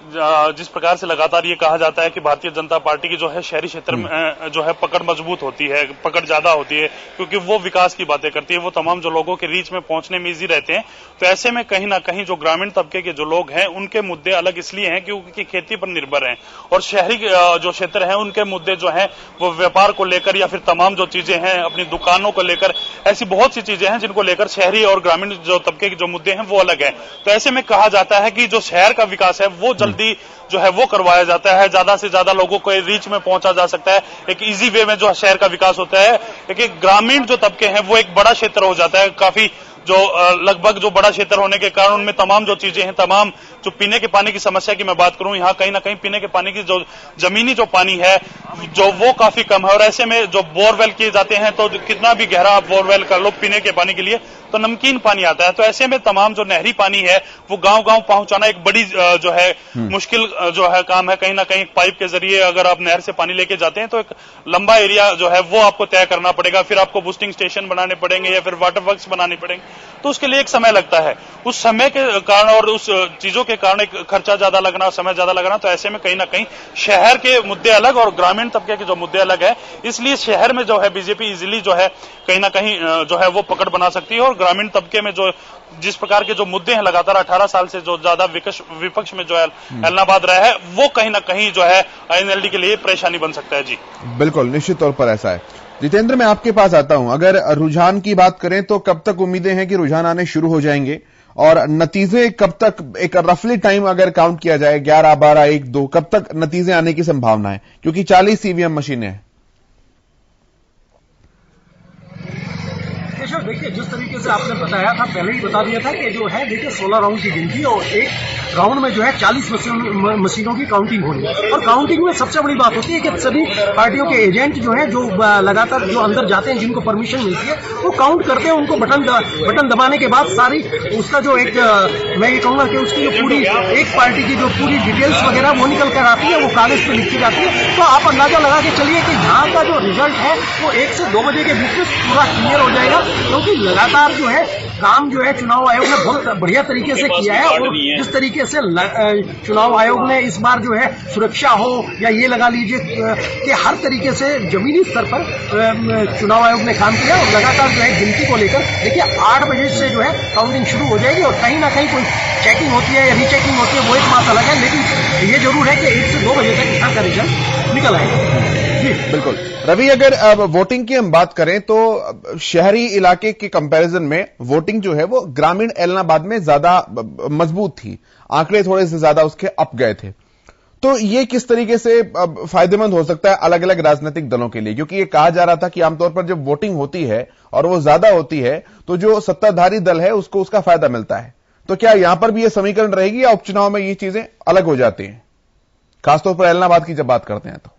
जिस प्रकार से लगातार ये कहा जाता है कि भारतीय जनता पार्टी की जो है शहरी क्षेत्र में जो है पकड़ मजबूत होती है, पकड़ ज्यादा होती है, क्योंकि वो विकास की बातें करती है, वो तमाम जो लोगों के रीच में पहुंचने में इजी रहते हैं। तो ऐसे में कहीं ना कहीं जो ग्रामीण तबके के जो लोग हैं उनके मुद्दे अलग इसलिए हैं क्योंकि खेती पर निर्भर हैं, और शहरी जो क्षेत्र है उनके मुद्दे जो है वो व्यापार को लेकर या फिर तमाम जो चीजें हैं अपनी दुकानों को लेकर, ऐसी बहुत सी चीजें हैं जिनको लेकर शहरी और ग्रामीण जो तबके के जो मुद्दे हैं वो अलग है। तो ऐसे में कहा जाता है कि जो शहर का विकास है वो जल्दी जो है वो करवाया जाता है, ज्यादा से ज्यादा लोगों को रीच में पहुंचा जा सकता है, एक इजी वे में जो शहर का विकास होता है। लेकिन ग्रामीण जो तबके हैं वो एक बड़ा क्षेत्र हो जाता है, काफी जो लगभग जो बड़ा क्षेत्र होने के कारण उनमें तमाम जो चीजें हैं, तमाम जो पीने के पानी की समस्या की मैं बात करूं, यहाँ कहीं ना कहीं पीने के पानी की जो जमीनी जो पानी है जो वो काफी कम है, और ऐसे में जो बोरवेल किए जाते हैं तो कितना भी गहरा आप बोरवेल कर लो पीने के पानी के लिए तो नमकीन पानी आता है। तो ऐसे में तमाम जो नहरी पानी है वो गांव गांव पहुंचाना एक बड़ी जो है मुश्किल जो है काम है। कहीं ना कहीं पाइप के जरिए अगर आप नहर से पानी लेके जाते हैं तो एक लंबा एरिया जो है वो आपको तय करना पड़ेगा, फिर आपको बूस्टिंग स्टेशन बनाने पड़ेंगे या फिर वाटर वर्क्स बनाने पड़ेंगे, तो उसके लिए एक समय लगता है। उस समय के कारण और उस चीजों के कारण एक खर्चा ज्यादा लगना, समय ज्यादा लगना। तो ऐसे में कहीं ना कहीं शहर के मुद्दे अलग और ग्रामीण तबके के जो मुद्दे अलग है, इसलिए शहर में जो है बीजेपी इजीली जो है कहीं ना कहीं जो है वो पकड़ बना सकती है, और ग्रामीण तबके में जो जिस प्रकार के जो मुद्दे हैं लगातार 18 साल से जो ज्यादा विपक्ष में जो है एलनाबाद रहा है वो कहीं ना कहीं जो है आईएनएलडी के लिए परेशानी बन सकता है। जी बिल्कुल, निश्चित तौर पर ऐसा है। जितेंद्र, मैं आपके पास आता हूं, अगर रुझान की बात करें तो कब तक उम्मीदें हैं कि रुझान आने शुरू हो जाएंगे, और नतीजे कब तक, एक रफली टाइम अगर काउंट किया जाए 11, 12, 1, 2, कब तक नतीजे आने की संभावना है, क्योंकि 40 ईवीएम मशीनें हैं? देखिए जिस तरीके से आपने बताया था, पहले ही बता दिया था कि जो है देखिए 16 राउंड की गिनती और एक राउंड में जो है 40 मशीनों की काउंटिंग हो रही है। और काउंटिंग में सबसे बड़ी बात होती है कि सभी पार्टियों के एजेंट जो है जो लगातार जो अंदर जाते हैं, जिनको परमिशन मिलती है, वो काउंट करते हैं। उनको बटन दबाने के बाद सारी उसका जो एक मैं ये कहूंगा कि उसकी जो पूरी एक पार्टी की जो पूरी डिटेल्स वगैरह वो निकल कर आती है, वो कागज पे लिखी जाती है। तो आप अंदाजा लगा के चलिए कि यहाँ का जो रिजल्ट है वो 1 से 2 बजे के बीच में पूरा क्लियर हो जाएगा, क्योंकि लगातार जो है काम जो है चुनाव आयोग ने बहुत बढ़िया तरीके से किया है। और जिस तरीके से चुनाव आयोग ने इस बार जो है सुरक्षा हो या ये लगा लीजिए कि हर तरीके से जमीनी स्तर पर चुनाव आयोग ने काम किया। और लगातार जो है गिनती को लेकर देखिए 8 बजे से जो है काउंटिंग शुरू हो जाएगी। और कहीं ना कहीं कोई चेकिंग होती है या रीचेकिंग होती है वो एक बात अलग है, लेकिन ये जरूर है कि 1 से 2 बजे तक यहाँ का रिजल्ट निकल आएगा। बिल्कुल रवि, अगर अब वोटिंग की हम बात करें तो शहरी इलाके के कंपैरिजन में वोटिंग जो है वो ग्रामीण एलनाबाद में ज्यादा मजबूत थी, आंकड़े थोड़े से ज्यादा उसके अप गए थे। तो ये किस तरीके से फायदेमंद हो सकता है अलग अलग राजनीतिक दलों के लिए? क्योंकि ये कहा जा रहा था कि आमतौर पर जब वोटिंग होती है और वो ज्यादा होती है तो जो सत्ताधारी दल है उसको उसका फायदा मिलता है। तो क्या यहां पर भी ये समीकरण रहेगी या उपचुनाव में ये चीजें अलग हो जाती हैं, खासतौर पर एलनाबाद की जब बात करते हैं तो?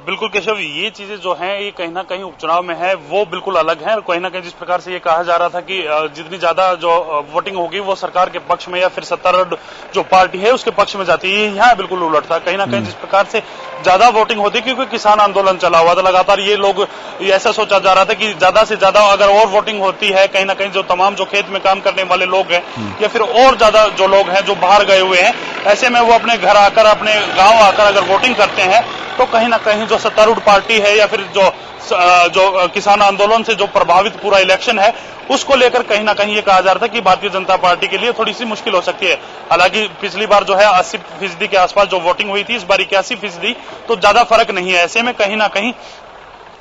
बिल्कुल केशव, ये चीजें जो हैं ये कहीं ना कहीं उपचुनाव में है वो बिल्कुल अलग है। और कहीं ना कहीं जिस प्रकार से ये कहा जा रहा था कि जितनी ज्यादा जो वोटिंग होगी वो सरकार के पक्ष में या फिर सत्तारूढ़ जो पार्टी है उसके पक्ष में जाती है, यहाँ बिल्कुल उलट था। कहीं ना कहीं जिस प्रकार से ज्यादा वोटिंग होती, क्योंकि किसान आंदोलन चला हुआ था लगातार, ये लोग ऐसा सोचा जा रहा था कि ज्यादा से ज्यादा अगर और वोटिंग होती है, कहीं ना कहीं जो तमाम जो खेत में काम करने वाले लोग हैं या फिर और ज्यादा जो लोग हैं जो बाहर गए हुए हैं, ऐसे में वो अपने घर आकर अपने गांव आकर अगर वोटिंग करते हैं तो कहीं ना कहीं जो सत्तारूढ़ पार्टी है या फिर जो किसान आंदोलन से जो प्रभावित पूरा इलेक्शन है उसको लेकर कहीं ना कहीं ये कहा जा रहा था कि भारतीय जनता पार्टी के लिए थोड़ी सी मुश्किल हो सकती है। हालांकि पिछली बार जो है 80% के आसपास जो वोटिंग हुई थी, इस बार 81%, तो ज्यादा फर्क नहीं है। ऐसे में कहीं ना कहीं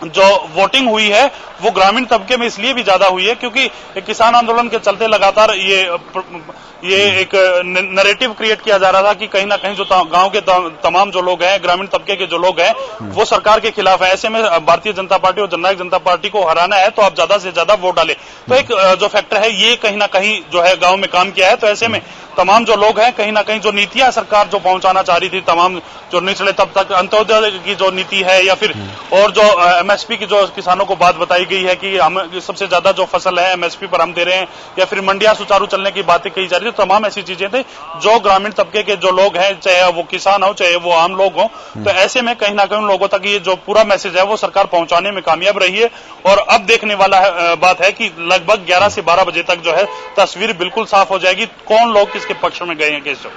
जो वोटिंग हुई है वो ग्रामीण तबके में इसलिए भी ज्यादा हुई है क्योंकि किसान आंदोलन के चलते लगातार ये एक नैरेटिव क्रिएट किया जा रहा था कि कहीं ना कहीं जो गांव के तमाम जो लोग हैं, ग्रामीण तबके के जो लोग हैं, वो सरकार के खिलाफ है। ऐसे में भारतीय जनता पार्टी और जननायक जनता पार्टी को हराना है तो आप ज्यादा से ज्यादा वोट डालें। तो एक जो फैक्टर है ये कहीं ना कहीं जो है गांव में काम किया है। तो ऐसे में तमाम जो लोग हैं, कहीं ना कहीं जो नीतियां सरकार जो पहुंचाना चाह रही थी, तमाम जो निचले तब तक अंत्योदय की जो नीति है या फिर और जो एमएसपी की जो किसानों को बात बताई गई है कि हम सबसे ज्यादा जो फसल है एमएसपी पर हम दे रहे हैं, या फिर मंडियां सुचारू चलने की बातें कही जा रही थी, तमाम ऐसी चीजें थी जो ग्रामीण तबके के जो लोग हैं, चाहे वो किसान हो चाहे वो आम लोग हो, तो ऐसे में कहीं ना कहीं उन लोगों तक ये जो पूरा मैसेज है वो सरकार पहुंचाने में कामयाब रही है। और अब देखने वाला बात है कि लगभग 11 से 12 बजे तक जो है तस्वीर बिल्कुल साफ हो जाएगी, कौन लोग किसके पक्ष में गए हैं केशव।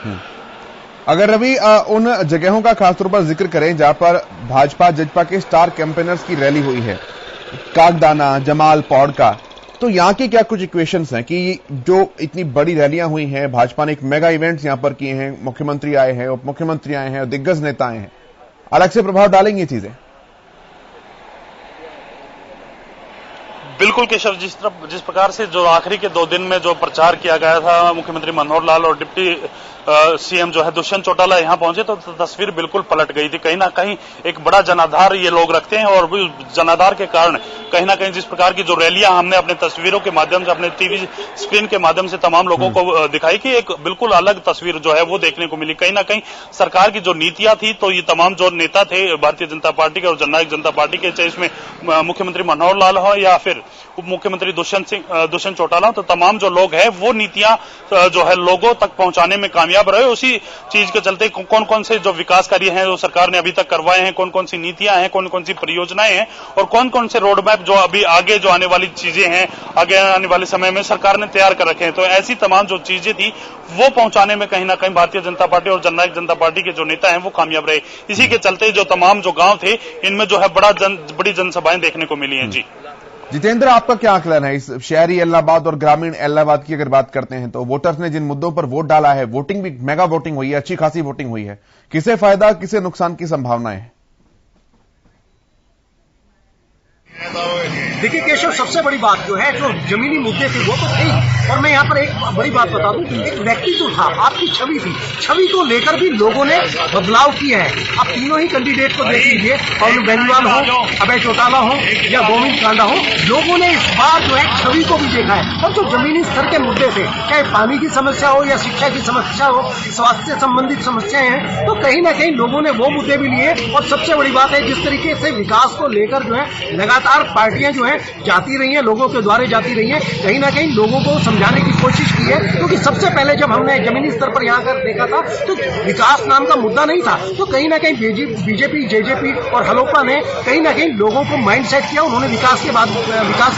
अगर रवि उन जगहों का खासतौर पर जिक्र करें जहां पर भाजपा जजपा के स्टार कैंपेनर्स की रैली हुई है, कागदाना, जमाल, पौड़ का, तो यहां की क्या कुछ इक्वेशंस हैं कि जो इतनी बड़ी रैलियां हुई हैं, भाजपा ने एक मेगा इवेंट्स यहां पर किए हैं, मुख्यमंत्री आए हैं, उप मुख्यमंत्री आए हैं, दिग्गज नेता आए हैं, अलग से प्रभाव डालेंगी ये चीजें? बिल्कुल केशव, जिस प्रकार से जो आखिरी के 2 दिन में जो प्रचार किया गया था, मुख्यमंत्री मनोहर लाल और डिप्टी सीएम जो है दुष्यंत चौटाला यहां पहुंचे तो तस्वीर बिल्कुल पलट गई थी। कहीं ना कहीं एक बड़ा जनाधार ये लोग रखते हैं और जनाधार के कारण कहीं ना कहीं जिस प्रकार की जो रैलियां हमने अपने तस्वीरों के माध्यम से, अपने टीवी स्क्रीन के माध्यम से तमाम लोगों को दिखाई कि एक बिल्कुल अलग तस्वीर जो है वो देखने को मिली। कहीं ना कहीं सरकार की जो नीतियां थी, तो ये तमाम जो नेता थे भारतीय जनता पार्टी के और जननायक जनता पार्टी के, चाहे इसमें मुख्यमंत्री मनोहर लाल हो या फिर उप मुख्यमंत्री दुष्यंत चौटाला, तो तमाम जो लोग हैं वो नीतियां जो है लोगों तक पहुंचाने में कामयाब रहे। उसी चीज के चलते कौन कौन से जो विकास कार्य हैं जो सरकार ने अभी तक करवाए हैं, कौन कौन सी नीतियां हैं, कौन कौन सी परियोजनाएं हैं और कौन कौन से रोड मैप जो अभी आगे जो आने वाली चीजें हैं, आगे आने वाले समय में सरकार ने तैयार कर रखे हैं, तो ऐसी तमाम जो चीजें थी वो पहुंचाने में कहीं ना कहीं भारतीय जनता पार्टी और जननायक जनता पार्टी के जो नेता हैं वो कामयाब रहे। इसी के चलते जो तमाम जो गांव थे इनमें जो है बड़ी जनसभाएं देखने को मिली हैं। जी जितेंद्र, आपका क्या आकलन है इस शहरी एलनाबाद और ग्रामीण एलनाबाद की अगर बात करते हैं तो वोटर्स ने जिन मुद्दों पर वोट डाला है, वोटिंग भी मेगा वोटिंग हुई है, अच्छी खासी वोटिंग हुई है, किसे फायदा किसे नुकसान की संभावना है? देखिए केशव, सबसे बड़ी बात जो है, जो जमीनी मुद्दे थे वो तो थे, और मैं यहाँ पर एक बड़ी बात बता दूं, एक व्यक्तित्व था, आपकी छवि थी, छवि को लेकर भी लोगों ने बदलाव किया है। आप तीनों ही कैंडिडेट को देख लीजिए, पवन बेनीवाल हो, अभय चौटाला हो या गोविंद कांडा हो, लोगों ने इस बार जो है छवि को भी देखा है। और जो जमीनी स्तर के मुद्दे थे, चाहे पानी की समस्या हो या शिक्षा की समस्या हो, स्वास्थ्य से संबंधित समस्याएं हैं, तो कहीं ना कहीं लोगों ने वो मुद्दे भी लिए। और सबसे बड़ी बात है, जिस तरीके से विकास को लेकर जो है लगातार पार्टियां जो है जाती रही हैं, लोगों के द्वारे जाती रही हैं, कहीं ना कहीं लोगों को समझाने की कोशिश की है। क्योंकि सबसे पहले जब हमने जमीनी स्तर पर यहाँ कर देखा था तो विकास नाम का मुद्दा नहीं था, तो कहीं ना कहीं बीजेपी, जेजेपी और हलोपा ने कहीं ना कहीं लोगों को माइंड सेट किया, उन्होंने विकास के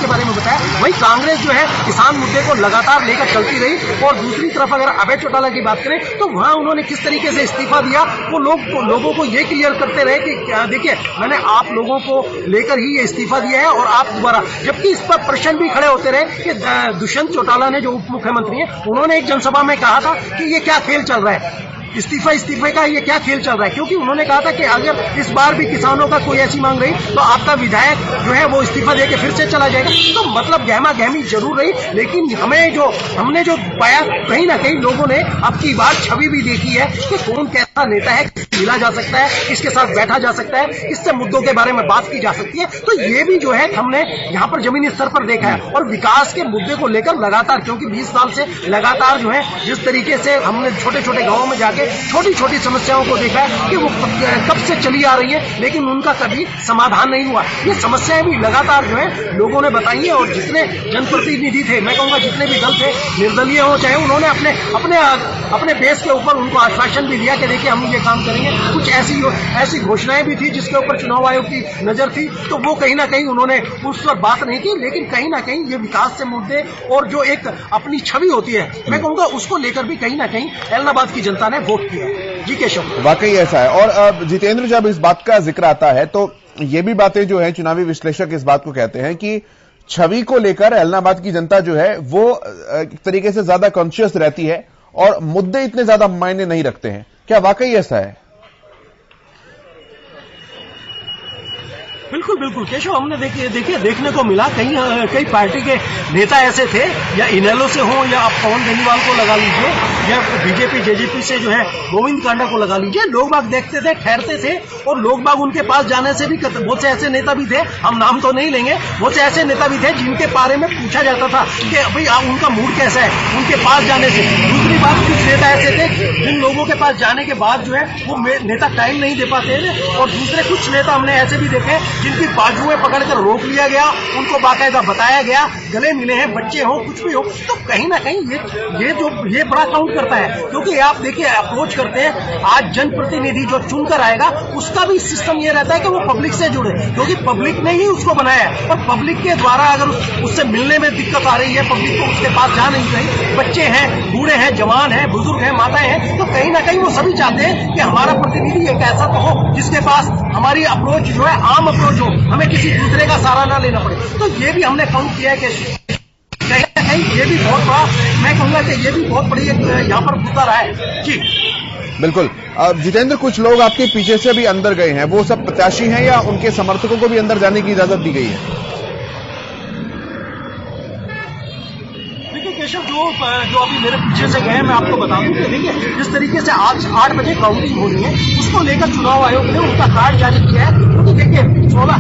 बारे में बताया। वहीं कांग्रेस जो है किसान मुद्दे को लगातार लेकर चलती रही। और दूसरी तरफ अगर अभय चौटाला की बात करें तो वहां उन्होंने किस तरीके से इस्तीफा दिया, वो लोगों को ये क्लियर करते रहे कि देखिए मैंने आप लोगों को लेकर ही ये इस्तीफा दिया है और आप दोबारा, जबकि इस पर प्रश्न भी खड़े होते रहे कि दुष्यंत चौटाला ने जो उप मुख्यमंत्री हैं, उन्होंने एक जनसभा में कहा था कि ये क्या खेल चल रहा है, इस्तीफे का ये क्या खेल चल रहा है। क्योंकि उन्होंने कहा था कि अगर इस बार भी किसानों का कोई ऐसी मांग रही तो आपका विधायक जो है वो इस्तीफा देके फिर से चला जाएगा। तो मतलब गहमा गहमी जरूर रही, लेकिन हमने जो पाया, कहीं ना कहीं लोगों ने अब की बार छवि भी देखी है कि कौन कैसा नेता है, मिला जा सकता है, किसके साथ बैठा जा सकता है, किससे मुद्दों के बारे में बात की जा सकती है। तो ये भी जो है हमने यहाँ पर जमीनी स्तर पर देखा है। और विकास के मुद्दे को लेकर लगातार, क्योंकि 20 साल से लगातार जो है जिस तरीके से हमने छोटे छोटे गांवों में जाके छोटी छोटी समस्याओं को देखा है कि वो कब से चली आ रही है, लेकिन उनका कभी समाधान नहीं हुआ। ये समस्याएं भी लगातार जो है लोगों ने बताई है। और जितने जनप्रतिनिधि थे, मैं कहूंगा जितने भी दल थे, निर्दलीय हो चाहे, उन्होंने अपने बेस के ऊपर उनको आश्वासन भी दिया कि देखिए हम ये काम करेंगे। कुछ ऐसी घोषणाएं भी थी जिसके ऊपर चुनाव आयोग की नजर थी, तो वो कहीं ना कहीं उन्होंने उस पर बात नहीं की। लेकिन कहीं ना कहीं ये विकास से मुद्दे और जो एक अपनी छवि होती है, मैं कहूंगा उसको लेकर भी कहीं ना कहीं ऐलनाबाद की जनता ने वोट किया। जी केशव, वाकई ऐसा है। और जितेंद्र, जब इस बात का जिक्र आता है तो ये भी बातें जो है चुनावी विश्लेषक इस बात को कहते हैं कि छवि को लेकर ऐलनाबाद की जनता जो है वो एक तरीके से ज्यादा कॉन्शियस रहती है और मुद्दे इतने ज्यादा मायने नहीं रखते हैं। क्या वाकई ऐसा है? बिल्कुल केशव, हमने देखने को मिला कई पार्टी के नेता ऐसे थे, या इनेलो से हो या आप पवन बेनीवाल को लगा लीजिए, या बीजेपी जेजेपी से जो है गोविंद कांडा को लगा लीजिए, लोग बाग देखते थे, ठहरते थे, और लोग बाग उनके पास जाने से भी, बहुत से ऐसे नेता भी थे, हम नाम तो नहीं लेंगे, बहुत से ऐसे नेता भी थे जिनके बारे में पूछा जाता था कि भाई उनका मूड कैसा है उनके पास जाने से। दूसरी बात, कुछ नेता ऐसे थे जिन लोगों के पास जाने के बाद जो है वो नेता टाइम नहीं दे पाते थे, और दूसरे कुछ नेता हमने ऐसे भी देखे जिनकी बाजुएं पकड़कर रोक लिया गया, उनको बाकायदा बताया गया, गले मिले हैं, बच्चे हो, कुछ भी हो। तो कहीं ना कहीं ये बड़ा काउंट करता है। क्योंकि आप देखिए, अप्रोच करते हैं, आज जनप्रतिनिधि जो चुनकर आएगा उसका भी सिस्टम ये रहता है कि वो पब्लिक से जुड़े, क्योंकि पब्लिक ने ही उसको बनाया है। और पब्लिक के द्वारा अगर उससे मिलने में दिक्कत आ रही है, पब्लिक को उसके पास जा नहीं रही, बच्चे हैं, बूढ़े हैं, जवान हैं, बुजुर्ग हैं, माताएं हैं, तो कहीं ना कहीं वो सभी चाहते हैं कि हमारा प्रतिनिधि एक ऐसा तो हो जिसके पास हमारी अप्रोच जो है आम अप्रोच हो, हमें किसी दूसरे का सहारा ना लेना पड़े। तो ये भी हमने काउंट किया है कि कहीं ना कहीं ये भी बहुत बड़ा, मैं कहूंगा कि ये भी बहुत बड़ी यहाँ पर मुद्दा रहा है। जी बिल्कुल। जितेंद्र, कुछ लोग आपके पीछे से भी अंदर गए हैं, वो सब प्रत्याशी हैं या उनके समर्थकों को भी अंदर जाने की इजाजत दी गई है? केशव, जो अभी मेरे पीछे से गए, मैं आपको बता दूं कि देखिए जिस तरीके से आज 8 बजे काउंटिंग हो रही है, उसको लेकर चुनाव आयोग ने उनका कार्ड जारी किया है। क्योंकि देखिए 16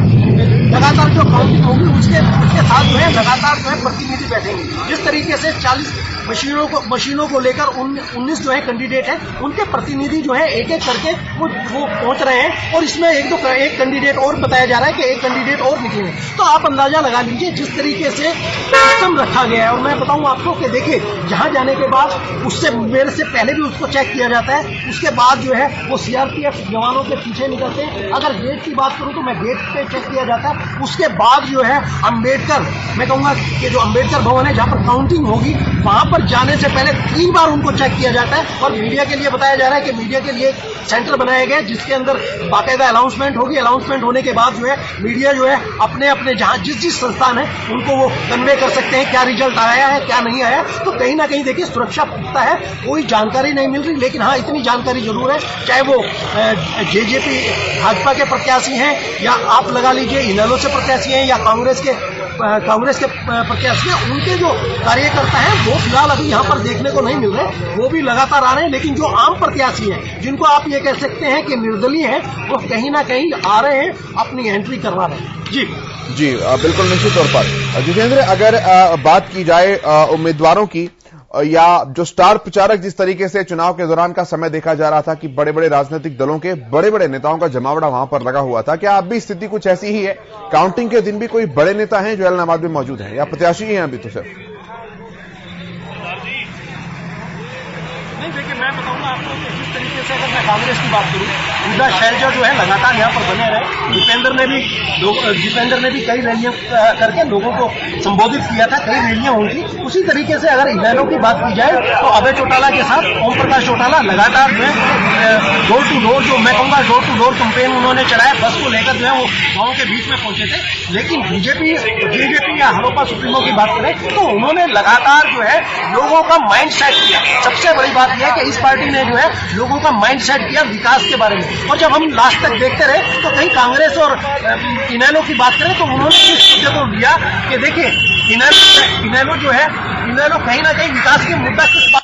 लगातार जो काउंटिंग होगी उसके साथ जो है लगातार जो है प्रतिनिधि बैठेंगे। जिस तरीके से 40 मशीनों को लेकर 19 जो है कैंडिडेट है, उनके प्रतिनिधि जो है एक एक करके वो पहुंच रहे हैं। और इसमें एक कैंडिडेट और बताया जा रहा है कि एक कैंडिडेट और निकलेंगे। तो आप अंदाजा लगा लीजिए जिस तरीके से सिस्टम रखा गया है। और मैं बताऊं आपको कि देखिए जहां जाने के बाद उससे मेरे से पहले भी उसको चेक किया जाता है, उसके बाद जो है वो सीआरपीएफ जवानों के पीछे निकलते हैं। अगर गेट की बात करूं तो मैं गेट पे चेक किया जाता है। उसके बाद जो है अम्बेडकर, मैं कहूंगा कि जो अम्बेडकर भवन है जहां पर काउंटिंग होगी, वहां पर जाने से पहले 3 बार उनको चेक किया जाता है। और मीडिया के लिए बताया जा रहा है कि मीडिया के लिए सेंटर बनाया गया जिसके अंदर बाकायदा अनाउंसमेंट होगी। अनाउंसमेंट होने के बाद जो है मीडिया जो है अपने जहां जिस संस्थान है उनको वो कन्वे कर सकते हैं क्या रिजल्ट आया है क्या नहीं आया। तो कहीं ना कहीं देखिए सुरक्षा पुख्ता है, कोई जानकारी नहीं मिल रही। लेकिन हाँ, इतनी जानकारी जरूर है, चाहे वो जेजेपी भाजपा के प्रत्याशी हैं या आप लगा लीजिए इनेलो से प्रत्याशी हैं या कांग्रेस के कांग्रेस के प्रत्याशी हैं, उनके जो कार्यकर्ता हैं वो फिलहाल अभी यहाँ पर देखने को नहीं मिल रहे, वो भी लगातार आ रहे हैं। लेकिन जो आम प्रत्याशी हैं, जिनको आप ये कह सकते हैं कि निर्दलीय हैं, वो कहीं ना कहीं आ रहे हैं, अपनी एंट्री करवा रहे हैं। जी बिल्कुल निश्चित तौर पर जितेंद्र, अगर बात की जाए उम्मीदवारों की या जो स्टार प्रचारक, जिस तरीके से चुनाव के दौरान का समय देखा जा रहा था कि बड़े बड़े राजनीतिक दलों के बड़े बड़े नेताओं का जमावड़ा वहां पर लगा हुआ था, क्या अब भी स्थिति कुछ ऐसी ही है? काउंटिंग के दिन भी कोई बड़े नेता हैं जो ऐलनाबाद में मौजूद हैं या प्रत्याशी ही हैं अभी तो सिर्फ? नहीं, देखिए मैं बताऊंगा आपको कि जिस तरीके से अगर मैं कांग्रेस की बात करूं, पूजा शैलजा जो है लगातार यहाँ पर बने रहे। दीपेंद्र ने भी कई रैलियां करके लोगों को संबोधित किया था, कई रैलियां हुई थी। उसी तरीके से अगर इनेलो की बात की जाए तो अभय चौटाला के साथ ओम प्रकाश चौटाला लगातार जो है डोर टू डोर, जो मैं कहूंगा डोर टू डोर कैंपेन उन्होंने चलाया, बस को लेकर जो है वो गाँव के बीच में पहुंचे थे। लेकिन बीजेपी या हरोपा सुप्रीमो की बात करें तो उन्होंने लगातार जो है लोगों का माइंड सेट किया। सबसे बड़ी बात यह है कि इस पार्टी ने जो है लोगों का माइंड सेट किया विकास के बारे में। और जब हम लास्ट तक देखते रहे तो कहीं कांग्रेस और इनेलो की बात करें तो उन्होंने इस मुद्दे को लिया कि देखिए इनेलो जो है, इनेलो कहीं ना कहीं विकास के मुद्दा किस बात,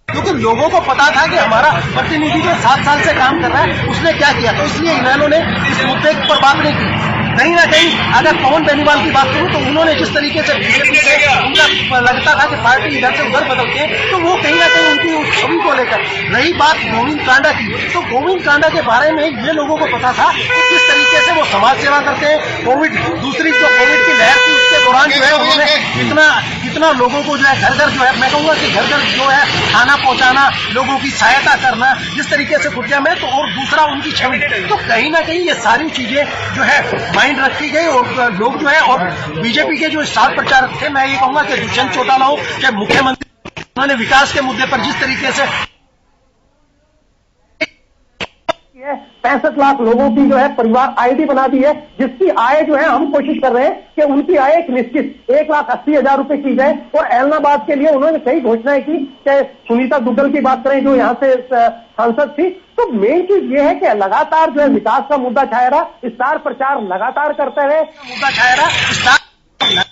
क्योंकि लोगों को पता था कि हमारा प्रतिनिधि जो 7 साल से काम कर रहा है उसने क्या किया, तो इसलिए इनेलो ने इस मुद्दे पर बात नहीं की। कहीं ना कहीं अगर पवन बेनीवाल की बात करूं तो उन्होंने जिस तरीके से बीजेपी से उनका लगता था कि पार्टी इधर से उधर बदलती है, तो वो कहीं ना कहीं उनकी छवि को लेकर। रही बात गोविंद कांडा की, तो गोविंद कांडा के बारे में ये लोगों को पता था कि किस तरीके से वो समाज सेवा करते हैं। दूसरी जो कोविड की लहर थी उसके दौरान जो है उन्होंने कितना लोगों को जो है घर घर जो है, मैं कहूंगा कि घर घर जो है खाना पहुंचाना, लोगों की सहायता करना, जिस तरीके से खुटिया में, तो और दूसरा उनकी छवि। तो कहीं ना कहीं ये सारी चीजें जो है माइंड रखी गई और लोग जो है, और बीजेपी के जो स्टार प्रचारक थे, मैं ये कहूंगा कि दुष्यंत चौटाला हो चाहे मुख्यमंत्री, उन्होंने विकास के मुद्दे पर जिस तरीके से 65 लाख लोगों की जो है परिवार आईडी बना दी है, जिसकी आय जो है हम कोशिश कर रहे हैं कि उनकी आय एक निश्चित 1,80,000 रुपए की जाए। और ऐलनाबाद के लिए उन्होंने कई घोषणाएं की, चाहे सुनीता दुग्गल की बात करें जो यहाँ से सांसद थी। तो मेन चीज ये है कि लगातार जो है विकास का मुद्दा छाया रहा, स्टार प्रचार लगातार करते रहे, मुद्दा छाया रहा, स्टार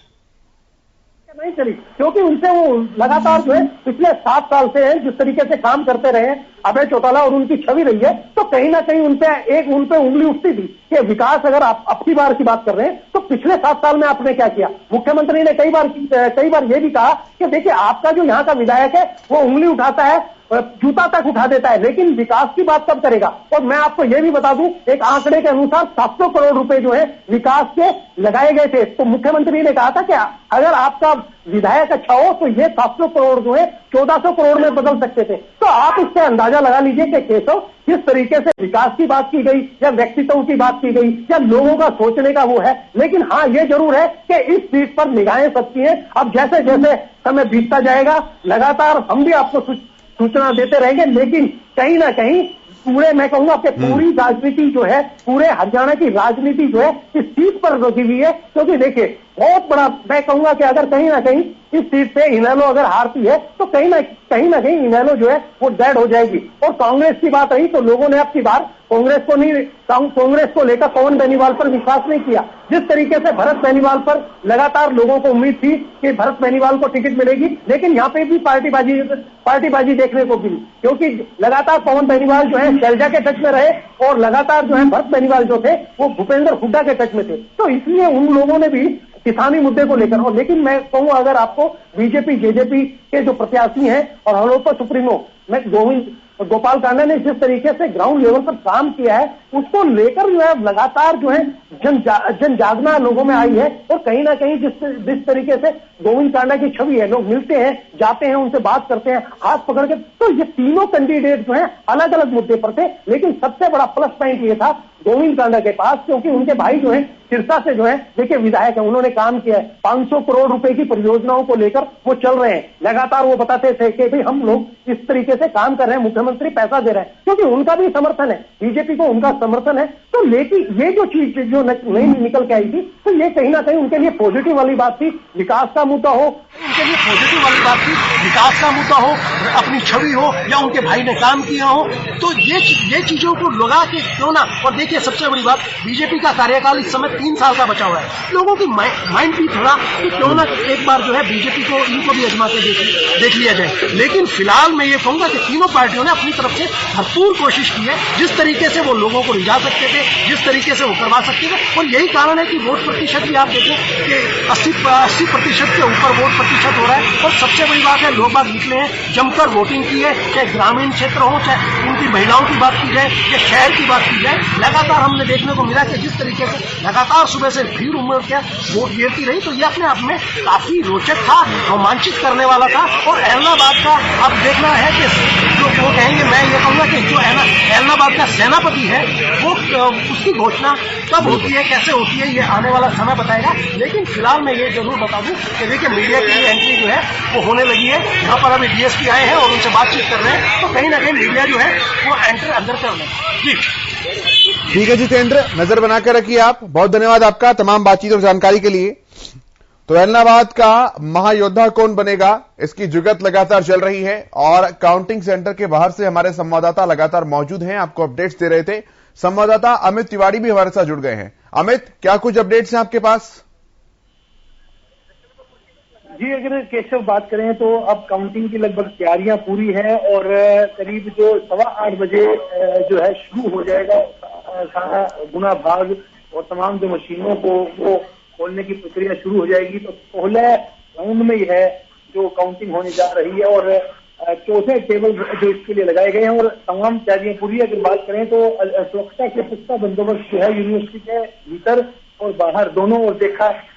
नहीं चली, क्योंकि उनसे वो लगातार जो है पिछले 7 साल से जिस तरीके से काम करते रहे अभय चौटाला और उनकी छवि रही है, तो कहीं ना कहीं उन पे उंगली उठती थी कि विकास, अगर आप अपनी बार की बात कर रहे हैं तो पिछले 7 साल में आपने क्या किया। मुख्यमंत्री ने कई बार ये भी कहा कि देखिए आपका जो यहाँ का विधायक है वो उंगली उठाता है, जूता तक उठा देता है, लेकिन विकास की बात कब करेगा। और मैं आपको यह भी बता दूं, एक आंकड़े के अनुसार 700 करोड़ रुपए जो है विकास के लगाए गए थे। तो मुख्यमंत्री ने कहा था कि अगर आपका विधायक अच्छा हो तो ये 700 करोड़ जो है 1400 करोड़ में बदल सकते थे। तो आप इससे अंदाजा लगा लीजिए कि केशव किस तरीके से विकास की बात की गई या व्यक्तित्व की बात की गई या लोगों का सोचने का वो है। लेकिन हाँ, ये जरूर है कि इस सीट पर निगाहें सबकी हैं। अब जैसे जैसे समय बीतता जाएगा लगातार हम भी आपको सूचना देते रहेंगे, लेकिन कहीं ना कहीं पूरे, मैं कहूंगा कि पूरी राजनीति जो है, पूरे हरियाणा की राजनीति जो है इस सीट पर रुकी हुई है। क्योंकि देखिए बहुत बड़ा, मैं कहूंगा कि अगर कहीं ना कहीं इस सीट पे इनेलो अगर हारती है तो कहीं ना कहीं इनेलो जो है वो डेड हो जाएगी। और कांग्रेस की बात रही तो लोगों ने अब की बार कांग्रेस को लेकर पवन बेनीवाल पर विश्वास नहीं किया। जिस तरीके से भरत बेनीवाल पर लगातार लोगों को उम्मीद थी कि भरत बेनीवाल को टिकट मिलेगी, लेकिन यहाँ पे भी पार्टीबाजी देखने को मिली, क्योंकि लगातार पवन बेनीवाल जो है शैलजा के टच में रहे और लगातार जो है भरत बेनीवाल जो थे वो भूपेंद्र हुड्डा के टच में थे। तो इसलिए उन लोगों ने भी किसानी मुद्दे को लेकर, और लेकिन मैं कहूँ अगर आपको बीजेपी जेजेपी के जो प्रत्याशी हैं और हरोपा सुप्रीमो में गोपाल कांडा ने जिस तरीके से ग्राउंड लेवल पर काम किया है उसको लेकर जो है लगातार जो है जन जागना लोगों में आई है। और कहीं ना कहीं जिस तरीके से गोविंद कांडा की छवि है, लोग मिलते हैं, जाते हैं, उनसे बात करते हैं हाथ पकड़ के, तो ये तीनों कैंडिडेट जो है अलग अलग मुद्दे पर थे। लेकिन सबसे बड़ा प्लस पॉइंट ये था गोविंद कांडा के पास, क्योंकि उनके भाई जो है सिरसा से जो है देखिए विधायक है, उन्होंने काम किया है, 500 करोड़ रुपए की परियोजनाओं को लेकर वो चल रहे हैं। लगातार वो बताते थे कि भाई हम लोग इस तरीके से काम कर रहे हैं, मुख्यमंत्री पैसा दे रहे हैं, क्योंकि उनका भी समर्थन है, बीजेपी को उनका समर्थन है। तो लेकिन ये जो चीज जो नई निकल के आई थी, तो ये कहीं ना कहीं उनके लिए पॉजिटिव वाली बात थी। विकास का मुद्दा हो, उनके लिए पॉजिटिव वाली बात थी, विकास का मुद्दा हो, अपनी छवि हो, या उनके भाई ने काम किया हो, तो ये चीजों को लगा के क्यों ना। और देखिए सबसे बड़ी बात, बीजेपी का कार्यकाल इस समय 3 साल का बचा हुआ है। लोगों की माइंड भी थोड़ा कि क्यों ना एक बार जो है बीजेपी को, इनको भी आजमा के देख लिया जाए। लेकिन फिलहाल मैं ये कहूंगा कि तीनों पार्टियों ने अपनी तरफ से भरपूर कोशिश की है, जिस तरीके से वो लोगों को रिझा सकते थे, जिस तरीके से वो करवा सकते थे। और यही कारण है कि वोट प्रतिशत भी आप देखें कि 80% के ऊपर वोट प्रतिशत हो रहा है। और सबसे बड़ी बात है, लोग बाग निकले हैं, जमकर वोटिंग की है, चाहे ग्रामीण क्षेत्र हो, चाहे उनकी महिलाओं की बात की जाए या शहर की बात की जाए। लगातार हमने देखने को मिला कि जिस तरीके से लगातार सुबह से भीड़ उमड़ के वोट गिरती रही, तो ये अपने आप में काफी रोचक था, रोमांचित करने वाला था। और ऐलनाबाद का अब देखना है कि जो वो कहेंगे, मैं ये कहूंगा कि जो ऐलनाबाद का सेनापति है वो उसकी घोषणा कब होती है, कैसे होती है, ये आने वाला समय बताएगा। लेकिन फिलहाल मैं ये जरूर बता दूं कि देखिए मीडिया की एंट्री जो है वो होने लगी है। यहाँ पर अभी डीएसपी आए हैं और उनसे बातचीत कर रहे हैं, तो कहीं ना कहीं मीडिया जो है वो एंटर अंदर कर रहे हैं। जी ठीक है जितेंद्र, नजर बनाकर रखिए आप। बहुत धन्यवाद आपका तमाम बातचीत और जानकारी के लिए। तो ऐलनाबाद का महायोद्धा कौन बनेगा, इसकी जुगत लगातार चल रही है और काउंटिंग सेंटर के बाहर से हमारे संवाददाता लगातार मौजूद हैं, आपको अपडेट्स दे रहे थे। संवाददाता अमित तिवारी भी हमारे साथ जुड़ गए हैं। अमित, क्या कुछ अपडेट्स हैं आपके पास? जी, अगर केशव बात करें तो अब काउंटिंग की लगभग तैयारियां पूरी हैं और करीब जो 8:15 बजे जो है शुरू हो जाएगा सारा गुना भाग और तमाम जो मशीनों को वो खोलने की प्रक्रिया शुरू हो जाएगी। तो पहले राउंड में ही है जो काउंटिंग होने जा रही है और 14 टेबल जो इसके लिए लगाए गए हैं और तमाम तैयारियां पूरी है। अगर बात करें तो सुरक्षा के पुख्ता बंदोबस्त जो है यूनिवर्सिटी के भीतर और बाहर दोनों ओर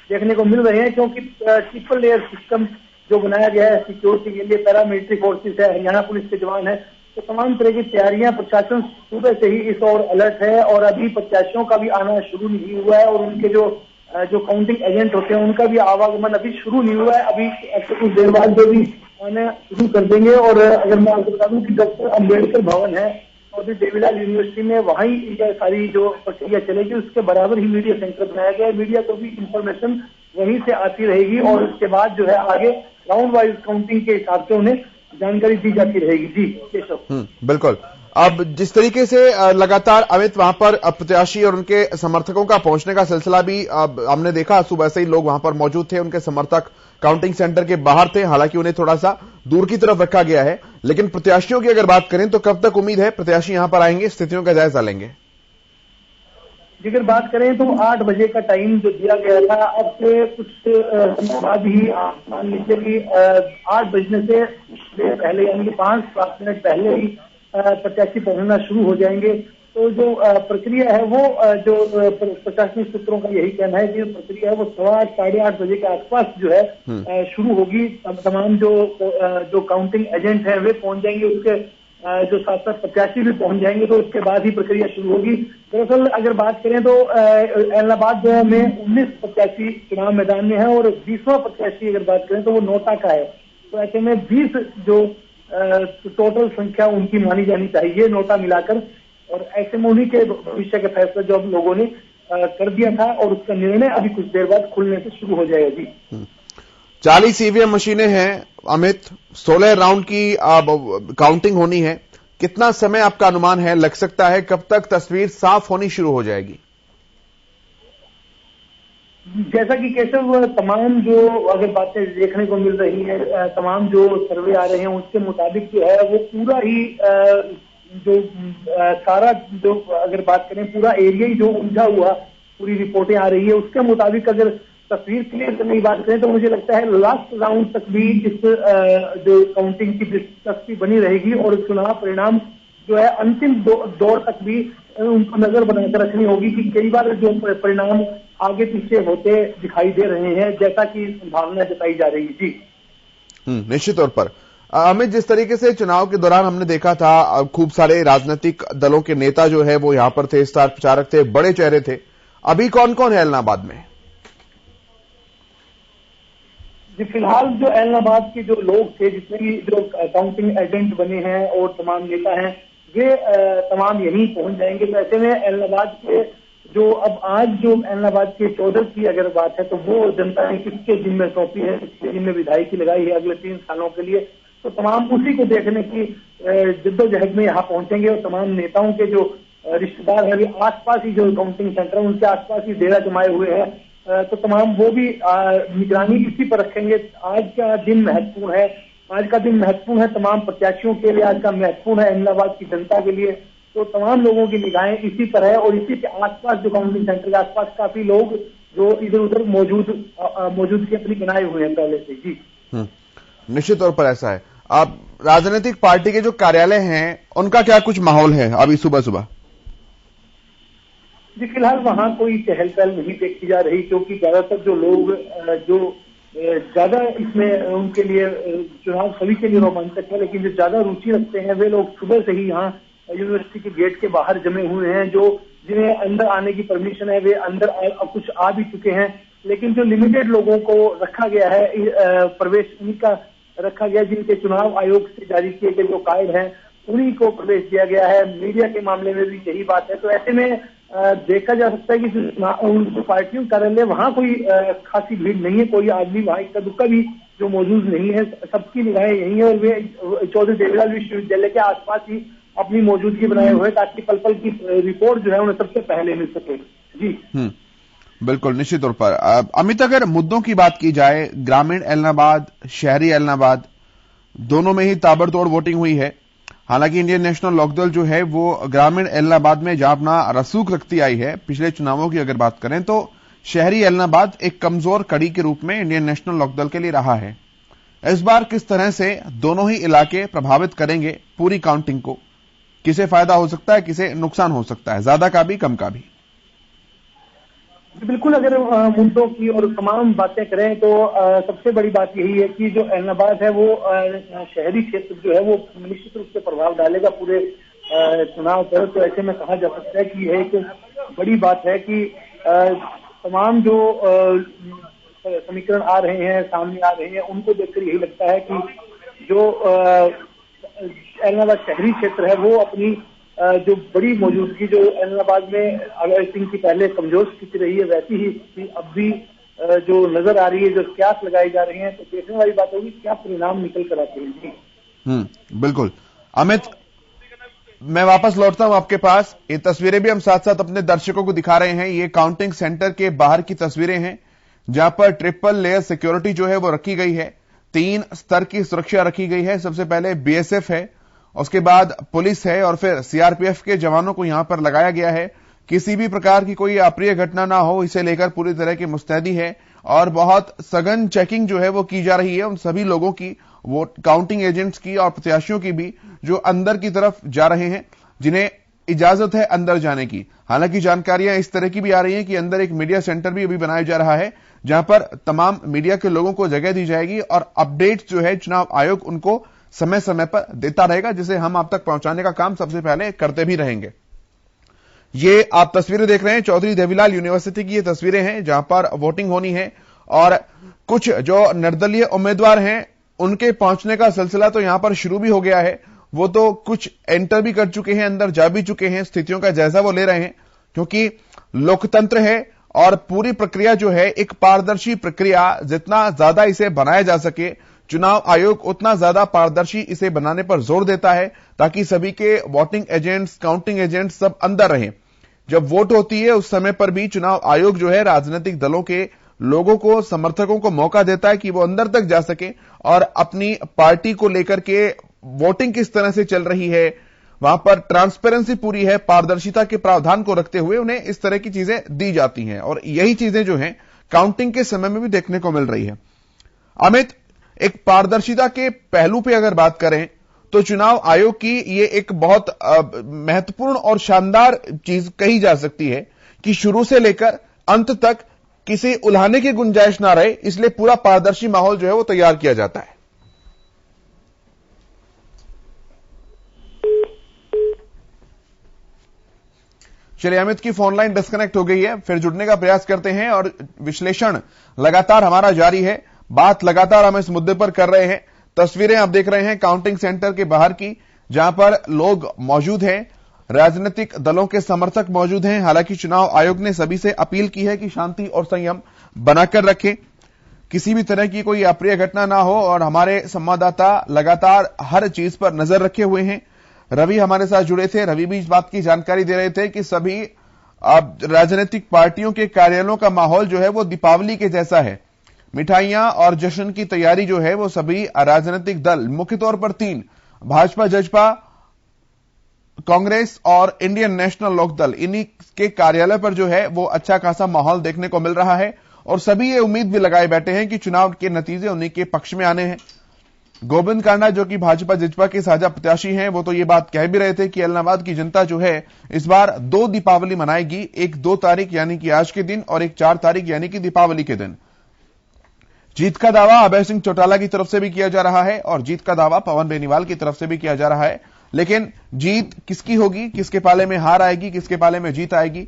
देखने को मिल रहे हैं, क्योंकि ट्रिपल लेयर सिस्टम जो बनाया गया है सिक्योरिटी के लिए, पैरामिलिट्री फोर्सेस है, हरियाणा पुलिस के जवान है, तो तमाम तरह की तैयारियां प्रशासन सुबह से ही इस ओर अलर्ट है। और अभी प्रत्याशियों का भी आना शुरू नहीं हुआ है और उनके जो काउंटिंग एजेंट होते हैं उनका भी आवागमन अभी शुरू नहीं हुआ है। अभी कुछ देर बाद जो भी आना शुरू कर देंगे। और अगर मैं आपको बता दूं कि डॉक्टर अम्बेडकर भवन है और देवीलाल यूनिवर्सिटी में, वहीं ये सारी जो प्रक्रिया चलेगी उसके बराबर ही मीडिया सेंटर बनाया गया है। मीडिया को भी इंफॉर्मेशन वहीं से आती रहेगी और उसके बाद जो है आगे राउंड वाइज काउंटिंग के हिसाब से उन्हें जानकारी दी जाती रहेगी। जी केशव। बिल्कुल। अब जिस तरीके से लगातार अमित वहां पर प्रत्याशी और उनके समर्थकों का पहुंचने का सिलसिला भी हमने देखा, सुबह से ही लोग वहां पर मौजूद थे, उनके समर्थक काउंटिंग सेंटर के बाहर थे, हालांकि उन्हें थोड़ा सा दूर की तरफ रखा गया है। लेकिन प्रत्याशियों की अगर बात करें तो कब तक उम्मीद है प्रत्याशी यहां पर आएंगे, स्थितियों का जायजा लेंगे? अगर बात करें तो 8 बजे का टाइम जो दिया गया था, अब से कुछ समय बाद ही मान लीजिए कि 8 बजने से पहले यानी कि 5-7 मिनट पहले ही प्रत्याशी पहुंचना शुरू हो जाएंगे। तो जो प्रक्रिया है वो जो प्रशासनिक सूत्रों का यही कहना है कि प्रक्रिया है वो 8:15 साढ़े 8 बजे के आसपास जो है शुरू होगी। तमाम जो काउंटिंग एजेंट हैं वे पहुंच जाएंगे, उसके जो साथ प्रत्याशी भी पहुंच जाएंगे, तो उसके बाद ही प्रक्रिया शुरू होगी। दरअसल अगर बात करें तो ऐलनाबाद में 19 प्रत्याशी चुनाव मैदान में है और 20वां प्रत्याशी अगर बात करें तो वो नोटा का है। तो ऐसे में 20 जो टोटल संख्या उनकी मानी जानी चाहिए नोटा मिलाकर। और ऐसे में उन्हीं के भविष्य के फैसला जो अब लोगों ने कर दिया था और उसका निर्णय अभी कुछ देर बाद खुलने से शुरू हो जाएगा। जी 40 ईवीएम मशीनें हैं अमित, 16 राउंड की काउंटिंग होनी है। कितना समय आपका अनुमान है, लग सकता है कब तक तस्वीर साफ होनी शुरू हो जाएगी? जैसा कि केशव तमाम जो अगर बातें देखने को मिल रही है, तमाम जो सर्वे आ रहे हैं उसके मुताबिक जो है वो पूरा ही जो सारा जो अगर बात करें पूरा एरिया ही जो उलझा हुआ पूरी रिपोर्टें आ रही है उसके मुताबिक अगर तस्वीर क्लियर करने की बात करें तो मुझे लगता है लास्ट राउंड तक भी इस जो काउंटिंग की दिलचस्पी बनी रहेगी और चुनाव परिणाम जो है अंतिम दौर तक भी उनको नजर बनाकर रखनी होगी कि कई बार जो परिणाम आगे पीछे होते दिखाई दे रहे हैं, जैसा कि संभावना जताई जा रही है। जी निश्चित तौर पर अमित, जिस तरीके से चुनाव के दौरान हमने देखा था खूब सारे राजनीतिक दलों के नेता जो है वो यहां पर थे, स्टार प्रचारक थे, बड़े चेहरे थे, अभी कौन कौन है ऐलनाबाद में? जी फिलहाल जो ऐलनाबाद के जो लोग थे, जितने भी जो काउंटिंग एजेंट बने हैं और तमाम नेता हैं, वे तमाम यहीं पहुंच जाएंगे। तो ऐसे में एलनाबाद के जो अब आज जो एलनाबाद के 14 की अगर बात है तो वो जनता ने किसके जिम्मे सौंपी है, किसके जिम्मे विधायकी लगाई है अगले 3 सालों के लिए, तो तमाम उसी को देखने की जिद्दोजहद में यहाँ पहुंचेंगे। और तमाम नेताओं के जो रिश्तेदार हैं, अभी आसपास ही जो काउंटिंग सेंटर है उनके आसपास ही डेरा जमाए हुए हैं, तो तमाम वो भी निगरानी इसी पर रखेंगे। आज का दिन महत्वपूर्ण है, आज का दिन महत्वपूर्ण है तमाम प्रत्याशियों के लिए, आज का महत्वपूर्ण है एलनाबाद की जनता के लिए। तो तमाम लोगों की निगाहें इसी पर है और इसी के आसपास जो काउंटिंग सेंटर के आसपास काफी लोग जो इधर उधर मौजूदगी अपनी बनाए हुए हैं पहले से। जी निश्चित तौर पर ऐसा है। आप राजनीतिक पार्टी के जो कार्यालय हैं उनका क्या कुछ माहौल है अभी सुबह सुबह? जी फिलहाल वहाँ कोई चहल पहल नहीं देखी जा रही, क्योंकि ज्यादातर जो लोग जो ज्यादा इसमें उनके लिए चुनाव सभी के लिए रोमांचक है, लेकिन जो ज्यादा रुचि रखते हैं वे लोग सुबह से ही यहाँ यूनिवर्सिटी के गेट के बाहर जमे हुए हैं। जो जिन्हें अंदर आने की परमिशन है वे अंदर कुछ आ भी चुके हैं, लेकिन जो लिमिटेड लोगों को रखा गया है प्रवेश उनका रखा गया, जिनके चुनाव आयोग से जारी किए गए जो कार्ड हैं उन्हीं को प्रवेश दिया गया है। मीडिया के मामले में भी यही बात है। तो ऐसे में देखा जा सकता है कि जो पार्टियों कार्यालय वहाँ कोई खासी भीड़ नहीं है, कोई आदमी वहाँ इक्का दुक्का भी जो मौजूद नहीं है, सबकी निगाहें यही है और वे चौधरी देवीलाल विश्वविद्यालय के आसपास ही अपनी मौजूदगी बनाए हुए ताकि पल पल की रिपोर्ट जो है उन्हें सबसे पहले मिल सके। जी बिल्कुल निश्चित तौर पर। अमित, अगर मुद्दों की बात की जाए, ग्रामीण एलनाबाद, शहरी एलनाबाद दोनों में ही ताबड़तोड़ वोटिंग हुई है। हालांकि इंडियन नेशनल लोकदल जो है वो ग्रामीण एलनाबाद में जहां अपना रसूख रखती आई है, पिछले चुनावों की अगर बात करें तो शहरी एलनाबाद एक कमजोर कड़ी के रूप में इंडियन नेशनल लोकदल के लिए रहा है। इस बार किस तरह से दोनों ही इलाके प्रभावित करेंगे पूरी काउंटिंग को? किसे फायदा हो सकता है, किसे नुकसान हो सकता है, ज्यादा का भी कम का भी? बिल्कुल, अगर मुद्दों की और तमाम बातें करें तो सबसे बड़ी बात यही है कि जो एलनाबाद है वो शहरी क्षेत्र जो है वो निश्चित रूप से प्रभाव डालेगा पूरे चुनाव पर। तो ऐसे में कहा जा सकता है कि यह एक बड़ी बात है कि तमाम जो समीकरण आ रहे हैं, सामने आ रहे हैं, उनको देखकर यही लगता है कि जो एलनाबाद शहरी क्षेत्र है वो अपनी जो बड़ी मौजूदगी जो एलनाबाद में अभय सिंह की पहले कमजोर स्थिति रही है वैसी ही अब भी जो नजर आ रही है, जो क्यास लगाई जा रही है, तो देखने वाली बात होगी क्या परिणाम निकल कर आते हैं। बिल्कुल। अमित, मैं वापस लौटता हूं आपके पास। ये तस्वीरें भी हम साथ साथ अपने दर्शकों को दिखा रहे हैं। ये काउंटिंग सेंटर के बाहर की तस्वीरें हैं जहां पर ट्रिपल लेयर सिक्योरिटी जो है वो रखी गई है। 3 स्तर की सुरक्षा रखी गई है। सबसे पहले बीएसएफ है, उसके बाद पुलिस है और फिर सीआरपीएफ के जवानों को यहां पर लगाया गया है। किसी भी प्रकार की कोई अप्रिय घटना ना हो, इसे लेकर पूरी तरह की मुस्तैदी है और बहुत सघन चेकिंग जो है वो की जा रही है उन सभी लोगों की, वो काउंटिंग एजेंट्स की और प्रत्याशियों की भी जो अंदर की तरफ जा रहे हैं, जिन्हें इजाजत है अंदर जाने की। हालांकि जानकारियां इस तरह की भी आ रही हैं कि अंदर एक मीडिया सेंटर भी अभी बनाया जा रहा है जहां पर तमाम मीडिया के लोगों को जगह दी जाएगी और अपडेट जो है चुनाव आयोग उनको समय समय पर देता रहेगा, जिसे हम आप तक पहुंचाने का काम सबसे पहले करते भी रहेंगे। ये आप तस्वीरें देख रहे हैं चौधरी देवीलाल यूनिवर्सिटी की ये तस्वीरें हैं जहां पर वोटिंग होनी है और कुछ जो निर्दलीय उम्मीदवार हैं उनके पहुंचने का सिलसिला तो यहां पर शुरू भी हो गया है। वो तो कुछ एंटर भी कर चुके हैं, अंदर जा भी चुके हैं, स्थितियों का जायजा वो ले रहे हैं, क्योंकि लोकतंत्र है और पूरी प्रक्रिया जो है एक पारदर्शी प्रक्रिया, जितना ज्यादा इसे बनाया जा सके चुनाव आयोग उतना ज्यादा पारदर्शी इसे बनाने पर जोर देता है ताकि सभी के वोटिंग एजेंट्स, काउंटिंग एजेंट्स सब अंदर रहें। जब वोट होती है उस समय पर भी चुनाव आयोग जो है राजनीतिक दलों के लोगों को, समर्थकों को मौका देता है कि वो अंदर तक जा सके और अपनी पार्टी को लेकर के वोटिंग किस तरह से चल रही है, वहां पर ट्रांसपेरेंसी पूरी है, पारदर्शिता के प्रावधान को रखते हुए उन्हें इस तरह की चीजें दी जाती हैं और यही चीजें जो हैं काउंटिंग के समय में भी देखने को मिल रही है। अमित, एक पारदर्शिता के पहलू पे अगर बात करें तो चुनाव आयोग की ये एक बहुत महत्वपूर्ण और शानदार चीज कही जा सकती है कि शुरू से लेकर अंत तक किसी उल्हाने की गुंजाइश ना रहे, इसलिए पूरा पारदर्शी माहौल जो है वो तैयार किया जाता है। चलिए, अमित की फोन लाइन डिस्कनेक्ट हो गई है, फिर जुड़ने का प्रयास करते हैं और विश्लेषण लगातार हमारा जारी है। बात लगातार हम इस मुद्दे पर कर रहे हैं। तस्वीरें आप देख रहे हैं काउंटिंग सेंटर के बाहर की, जहां पर लोग मौजूद हैं, राजनीतिक दलों के समर्थक मौजूद हैं। हालांकि चुनाव आयोग ने सभी से अपील की है कि शांति और संयम बनाकर रखें, किसी भी तरह की कोई अप्रिय घटना ना हो। और हमारे संवाददाता लगातार हर चीज पर नजर रखे हुए हैं। रवि हमारे साथ जुड़े थे। रवि भी इस बात की जानकारी दे रहे थे कि सभी राजनीतिक पार्टियों के कार्यालयों का माहौल जो है वो दीपावली के जैसा है। मिठाइयां और जश्न की तैयारी जो है वो सभी राजनीतिक दल, मुख्य तौर पर 3, भाजपा, जजपा, कांग्रेस और इंडियन नेशनल लोकदल, इन्हीं के कार्यालय पर जो है वो अच्छा खासा माहौल देखने को मिल रहा है। और सभी ये उम्मीद भी लगाए बैठे हैं कि चुनाव के नतीजे उन्हीं के पक्ष में आने हैं। गोविंद कांडा जो कि भाजपा जजपा के साझा प्रत्याशी हैं, वो तो ये बात कह भी रहे थे कि एलनाबाद की जनता जो है इस बार 2 दीपावली मनाएगी, एक 2 तारीख यानी कि आज के दिन और एक 4 तारीख यानी कि दीपावली के दिन। जीत का दावा अभय सिंह चौटाला की तरफ से भी किया जा रहा है और जीत का दावा पवन बेनीवाल की तरफ से भी किया जा रहा है। लेकिन जीत किसकी होगी, किसके पाले में हार आएगी, किसके पाले में जीत आएगी,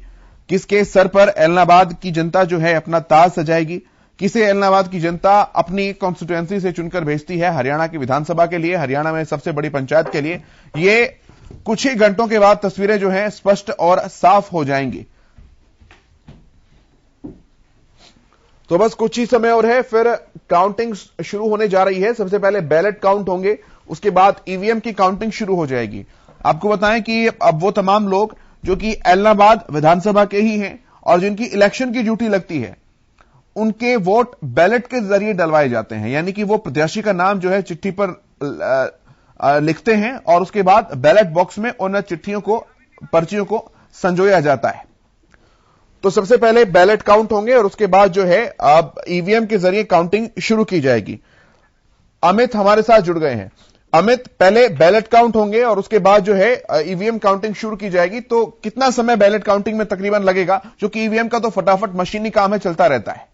किसके सर पर एलनाबाद की जनता जो है अपना ताज सजाएगी, किसे एलनाबाद की जनता अपनी कॉन्स्टिट्यूएंसी से चुनकर भेजती है हरियाणा की विधानसभा के लिए, हरियाणा में सबसे बड़ी पंचायत के लिए, ये कुछ ही घंटों के बाद तस्वीरें जो हैं स्पष्ट और साफ हो जाएंगी। तो बस कुछ ही समय और है, फिर काउंटिंग शुरू होने जा रही है। सबसे पहले बैलेट काउंट होंगे, उसके बाद ईवीएम की काउंटिंग शुरू हो जाएगी। आपको बताएं कि अब वो तमाम लोग जो कि एलनाबाद विधानसभा के ही हैं और जिनकी इलेक्शन की ड्यूटी लगती है, उनके वोट बैलेट के जरिए डलवाए जाते हैं। यानी कि वो प्रत्याशी का नाम जो है चिट्ठी पर लिखते हैं और उसके बाद बैलेट बॉक्स में उन चिट्ठियों को, पर्चियों को संजोया जाता है। तो सबसे पहले बैलेट काउंट होंगे और उसके बाद जो है अब ईवीएम के जरिए काउंटिंग शुरू की जाएगी। अमित हमारे साथ जुड़ गए हैं। अमित, पहले बैलेट काउंट होंगे और उसके बाद जो है ईवीएम काउंटिंग शुरू की जाएगी, तो कितना समय बैलेट काउंटिंग में तकरीबन लगेगा? क्योंकि ईवीएम का तो फटाफट मशीनी काम है, चलता रहता है।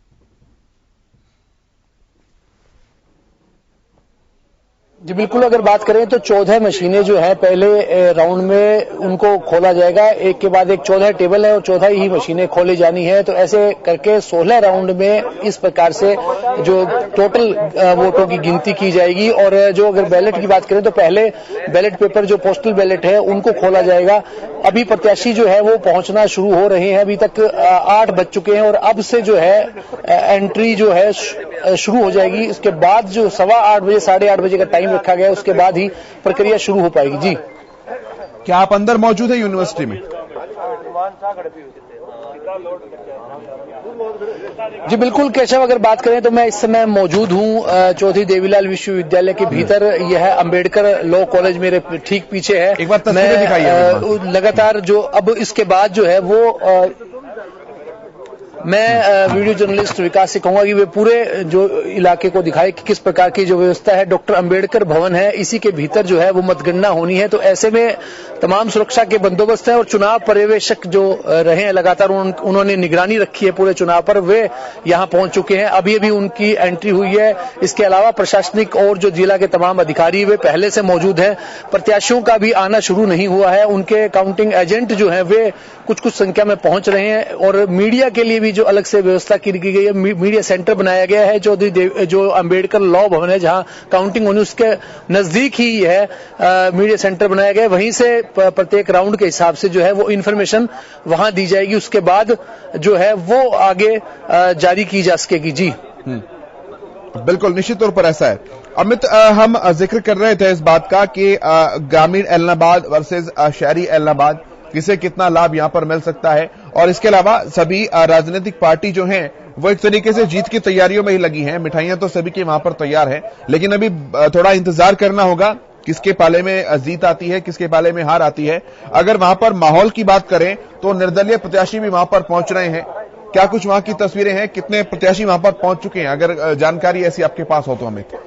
जी बिल्कुल, अगर बात करें तो 14 मशीनें जो है पहले राउंड में उनको खोला जाएगा, एक के बाद एक 14 टेबल है और 14 ही मशीनें खोली जानी है। तो ऐसे करके 16 राउंड में इस प्रकार से जो टोटल वोटों की गिनती की जाएगी। और जो अगर बैलेट की बात करें तो पहले बैलेट पेपर जो पोस्टल बैलेट है उनको खोला जाएगा। अभी प्रत्याशी जो है वो पहुंचना शुरू हो रहे हैं, अभी तक 8 बज चुके हैं और अब से जो है एंट्री जो है शुरू हो जाएगी। इसके बाद जो 8:15 बजे 8:30 बजे का टाइम रखा गया, उसके बाद ही प्रक्रिया शुरू हो पाएगी। जी, क्या आप अंदर मौजूद है यूनिवर्सिटी में? जी बिल्कुल केशव, अगर बात करें तो मैं इस समय मौजूद हूं चौधरी देवीलाल विश्वविद्यालय के भीतर। यह अंबेडकर लॉ कॉलेज मेरे ठीक पीछे है। एक बार तस्वीरें दिखाइए। लगातार जो अब इसके बाद जो है वो मैं वीडियो जर्नलिस्ट विकास से कहूंगा कि वे पूरे जो इलाके को दिखाए कि किस प्रकार की जो व्यवस्था है। डॉक्टर अंबेडकर भवन है, इसी के भीतर जो है वो मतगणना होनी है। तो ऐसे में तमाम सुरक्षा के बंदोबस्त है और चुनाव पर्यवेक्षक जो रहे हैं लगातार उन्होंने निगरानी रखी है पूरे चुनाव पर, वे यहां पहुंच चुके हैं। अभी अभी उनकी एंट्री हुई है। इसके अलावा प्रशासनिक और जो जिला के तमाम अधिकारी वे पहले से मौजूद हैं। प्रत्याशियों का भी आना शुरू नहीं हुआ है। उनके काउंटिंग एजेंट जो है वे कुछ संख्या में पहुंच रहे हैं और मीडिया के लिए भी जो अलग से व्यवस्था की गई है, मीडिया सेंटर बनाया गया है जो अंबेडकर लॉ भवन है जहां काउंटिंग होनी, उसके नजदीक ही है मीडिया सेंटर बनाया गया है। वहीं से प्रत्येक राउंड के हिसाब से जो है वो इंफॉर्मेशन वहां दी जाएगी, उसके बाद जो है वो आगे जारी की जा सकेगी। जी बिल्कुल, निश्चित तौर पर ऐसा है। अमित, हम जिक्र कर रहे थे इस बात का कि ग्रामीण एलनाबाद वर्सेस शहरी एलनाबाद, किसे कितना लाभ यहां पर मिल सकता है। और इसके अलावा सभी राजनीतिक पार्टी जो हैं वो एक तरीके से जीत की तैयारियों में ही लगी हैं। मिठाइयां तो सभी के वहां पर तैयार है, लेकिन अभी थोड़ा इंतजार करना होगा किसके पाले में जीत आती है, किसके पाले में हार आती है। अगर वहां पर माहौल की बात करें तो निर्दलीय प्रत्याशी भी वहां पर पहुंच रहे हैं। क्या कुछ वहां की तस्वीरें हैं, कितने प्रत्याशी वहां पर पहुंच चुके हैं, अगर जानकारी ऐसी आपके पास हो तो अमित?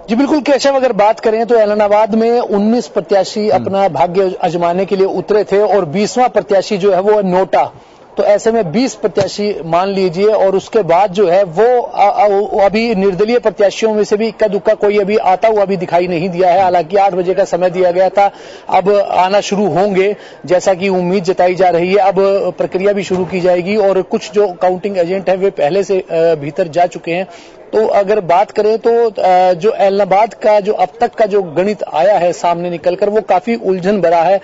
जी बिल्कुल केशव, अगर बात करें तो एलनाबाद में 19 प्रत्याशी अपना भाग्य आजमाने के लिए उतरे थे और 20वां प्रत्याशी जो है वो नोटा तो ऐसे में 20 प्रत्याशी मान लीजिए, और उसके बाद जो है वो अभी निर्दलीय प्रत्याशियों में से भी इक्का दुक्का कोई अभी आता हुआ भी दिखाई नहीं दिया है। हालांकि 8 बजे का समय दिया गया था, अब आना शुरू होंगे जैसा कि उम्मीद जताई जा रही है। अब प्रक्रिया भी शुरू की जाएगी और कुछ जो काउंटिंग एजेंट है वे पहले से भीतर जा चुके हैं। तो अगर बात करें तो जो एलनाबाद का जो अब तक का जो गणित आया है सामने निकलकर, वो काफी उलझन भरा है।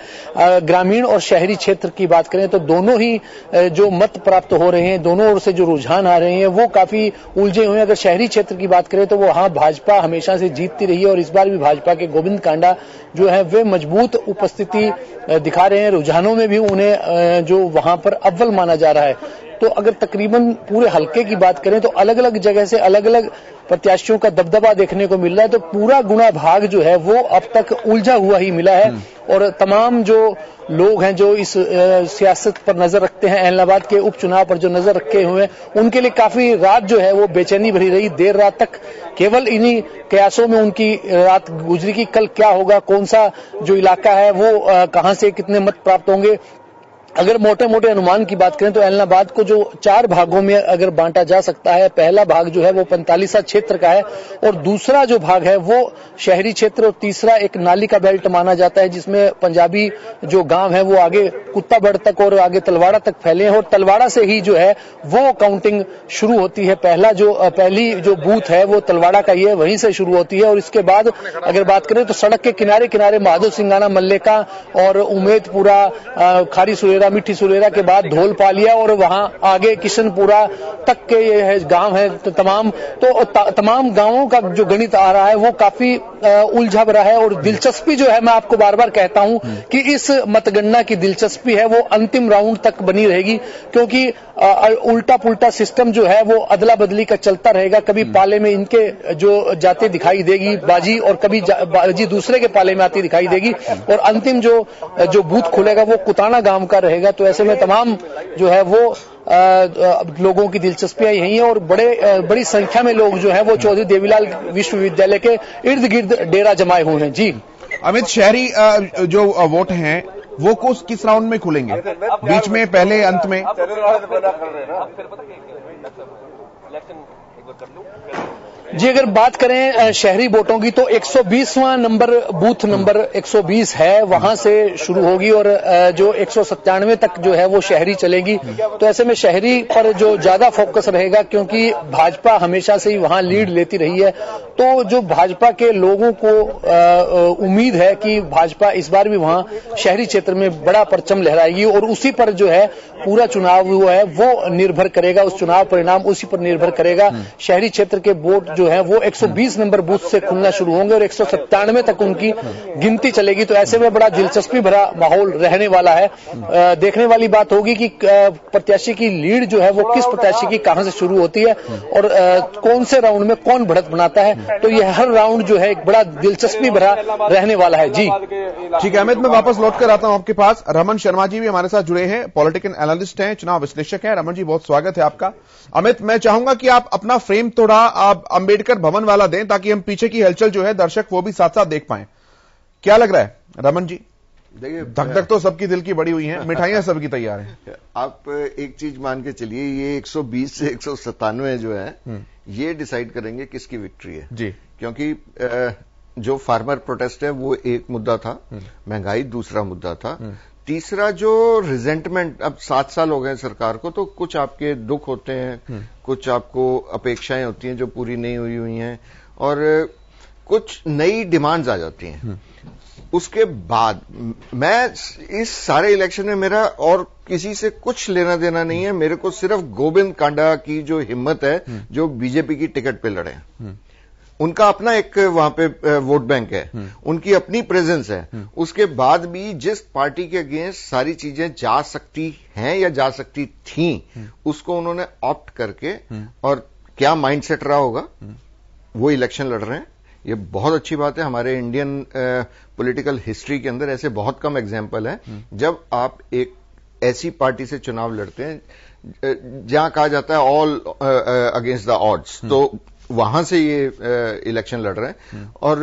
ग्रामीण और शहरी क्षेत्र की बात करें तो दोनों ही जो मत प्राप्त हो रहे हैं, दोनों ओर से जो रुझान आ रहे हैं वो काफी उलझे हुए हैं। अगर शहरी क्षेत्र की बात करें तो वहां भाजपा हमेशा से जीतती रही है और इस बार भी भाजपा के गोविंद कांडा जो है वे मजबूत उपस्थिति दिखा रहे हैं। रुझानों में भी उन्हें जो वहां पर अव्वल माना जा रहा है। तो अगर तकरीबन पूरे हलके की बात करें तो अलग अलग जगह से अलग अलग प्रत्याशियों का दबदबा देखने को मिल रहा है। तो पूरा गुना भाग जो है वो अब तक उलझा हुआ ही मिला है। और तमाम जो लोग हैं जो इस सियासत पर नजर रखते हैं, एलनाबाद के उपचुनाव पर जो नजर रखे हुए हैं, उनके लिए काफी रात जो है वो बेचैनी भरी रही। देर रात तक केवल इन्हीं कयासों में उनकी रात गुजरी कि कल क्या होगा, कौन सा जो इलाका है वो कहां से कितने मत प्राप्त होंगे। अगर मोटे मोटे अनुमान की बात करें तो एलनाबाद को जो 4 भागों में अगर बांटा जा सकता है, पहला भाग जो है वो 45 क्षेत्र का है और दूसरा जो भाग है वो शहरी क्षेत्र और तीसरा एक नाली का बेल्ट माना जाता है जिसमें पंजाबी जो गांव है वो आगे कुत्ताबड़ तक और आगे तलवाड़ा तक फैले हैं और तलवाड़ा से ही जो है वो काउंटिंग शुरू होती है। पहली जो बूथ है वो तलवाड़ा का ही है, वहीं से शुरू होती है। और इसके बाद अगर बात करें तो सड़क के किनारे किनारे माधो सिंगाना मल्लेका और उमेदपुरा, खारी सुरेरा, मिट्टी सुरेरा के बाद धोल पालिया और वहां आगे किशनपुरा तक के ये गांव है। तो तमाम गांवों का जो गणित आ रहा है वो काफी उलझा भरा है। और दिलचस्पी जो है, मैं आपको बार बार कहता हूं कि इस मतगणना की दिलचस्पी है वो अंतिम राउंड तक बनी रहेगी, क्योंकि उल्टा पुल्टा सिस्टम जो है वो अदला बदली का चलता रहेगा। कभी पाले में इनके जो जाते दिखाई देगी बाजी और कभी बाजी दूसरे के पाले में आती दिखाई देगी और अंतिम जो बूथ खुलेगा वो कुताना गांव का रहेगा। तो ऐसे में तमाम जो है वो लोगों की दिलचस्पियां यही है और बड़ी संख्या में लोग जो है वो चौधरी देवीलाल विश्वविद्यालय के इर्द गिर्द डेरा जमाए हुए हैं। जी अमित, शहरी जो वोट हैं वो किस राउंड में खुलेंगे? बीच में, पहले, अंत में? जी अगर बात करें शहरी वोटों की तो 120वां नंबर बूथ नंबर 120 है, वहां से शुरू होगी और जो 197 तक जो है वो शहरी चलेगी। तो ऐसे में शहरी पर जो ज्यादा फोकस रहेगा क्योंकि भाजपा हमेशा से ही वहां लीड लेती रही है। तो जो भाजपा के लोगों को उम्मीद है कि भाजपा इस बार भी वहां शहरी क्षेत्र में बड़ा परचम लहराएगी और उसी पर जो है पूरा चुनाव हुआ है वो निर्भर करेगा, उस चुनाव परिणाम उसी पर निर्भर करेगा। शहरी क्षेत्र के वोट जो है वो 120 नंबर बूथ से खुलना शुरू होंगे और 197 तक उनकी गिनती चलेगी। तो ऐसे में बड़ा दिलचस्पी भरा माहौल रहने वाला है। देखने वाली बात होगी कि प्रत्याशी की लीड जो है वो किस प्रत्याशी की कहां से शुरू होती है और कौन से राउंड में कौन बढ़त बनाता है। तो यह हर राउंड जो है एक बड़ा दिलचस्पी भरा रहने वाला है। जी ठीक है अमित, मैं वापस लौट कर आता हूं आपके पास। रमन शर्मा जी भी हमारे साथ जुड़े हैं, पॉलिटिकल एनालिस्ट हैं, चुनाव विश्लेषक हैं। रमन जी बहुत स्वागत है आपका। अमित, मैं चाहूंगा कि आप अपना फ्रेम थोड़ा आप अंबेडकर भवन वाला दें ताकि हम पीछे की हलचल जो है दर्शक वो भी साथ साथ देख पाएं। क्या लग रहा है रमन जी? देखिए, धक धक तो सबकी दिल की बड़ी हुई है, मिठाइयां सबकी तैयार हैं। आप एक चीज मान के चलिए, ये 120 से 197 जो है ये डिसाइड करेंगे किसकी विक्ट्री है जी, क्योंकि जो फार्मर प्रोटेस्ट है वो एक मुद्दा था, महंगाई दूसरा मुद्दा था, तीसरा जो रिजेंटमेंट, अब 7 साल हो गए सरकार को, तो कुछ आपके दुख होते हैं, कुछ आपको अपेक्षाएं होती हैं जो पूरी नहीं हुई हैं और कुछ नई डिमांड्स आ जाती हैं। उसके बाद मैं इस सारे इलेक्शन में मेरा और किसी से कुछ लेना देना नहीं है, मेरे को सिर्फ गोविंद कांडा की जो हिम्मत है, जो बीजेपी की टिकट पे लड़े हैं, उनका अपना एक वहां पे वोट बैंक है, उनकी अपनी प्रेजेंस है, उसके बाद भी जिस पार्टी के अगेंस्ट सारी चीजें जा सकती हैं या जा सकती थीं, उसको उन्होंने ऑप्ट करके, और क्या माइंडसेट रहा होगा, वो इलेक्शन लड़ रहे हैं। ये बहुत अच्छी बात है। हमारे इंडियन पॉलिटिकल हिस्ट्री के अंदर ऐसे बहुत कम एग्जाम्पल है जब आप एक ऐसी पार्टी से चुनाव लड़ते हैं जहां कहा जाता है ऑल अगेंस्ट द ऑड्स, तो वहां से ये इलेक्शन लड़ रहे हैं और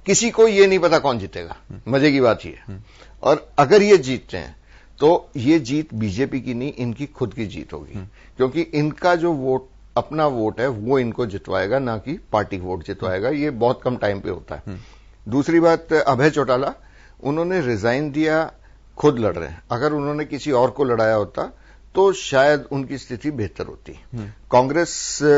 किसी को ये नहीं पता कौन जीतेगा। मजे की बात ये है, और अगर ये जीतते हैं तो ये जीत बीजेपी की नहीं, इनकी खुद की जीत होगी, क्योंकि इनका जो वोट, अपना वोट है, वो इनको जितवाएगा, ना कि पार्टी वोट जितवाएगा। ये बहुत कम टाइम पे होता है। दूसरी बात, अभय चौटाला, उन्होंने रिजाइन दिया, खुद लड़ रहे हैं। अगर उन्होंने किसी और को लड़ाया होता तो शायद उनकी स्थिति बेहतर होती। कांग्रेस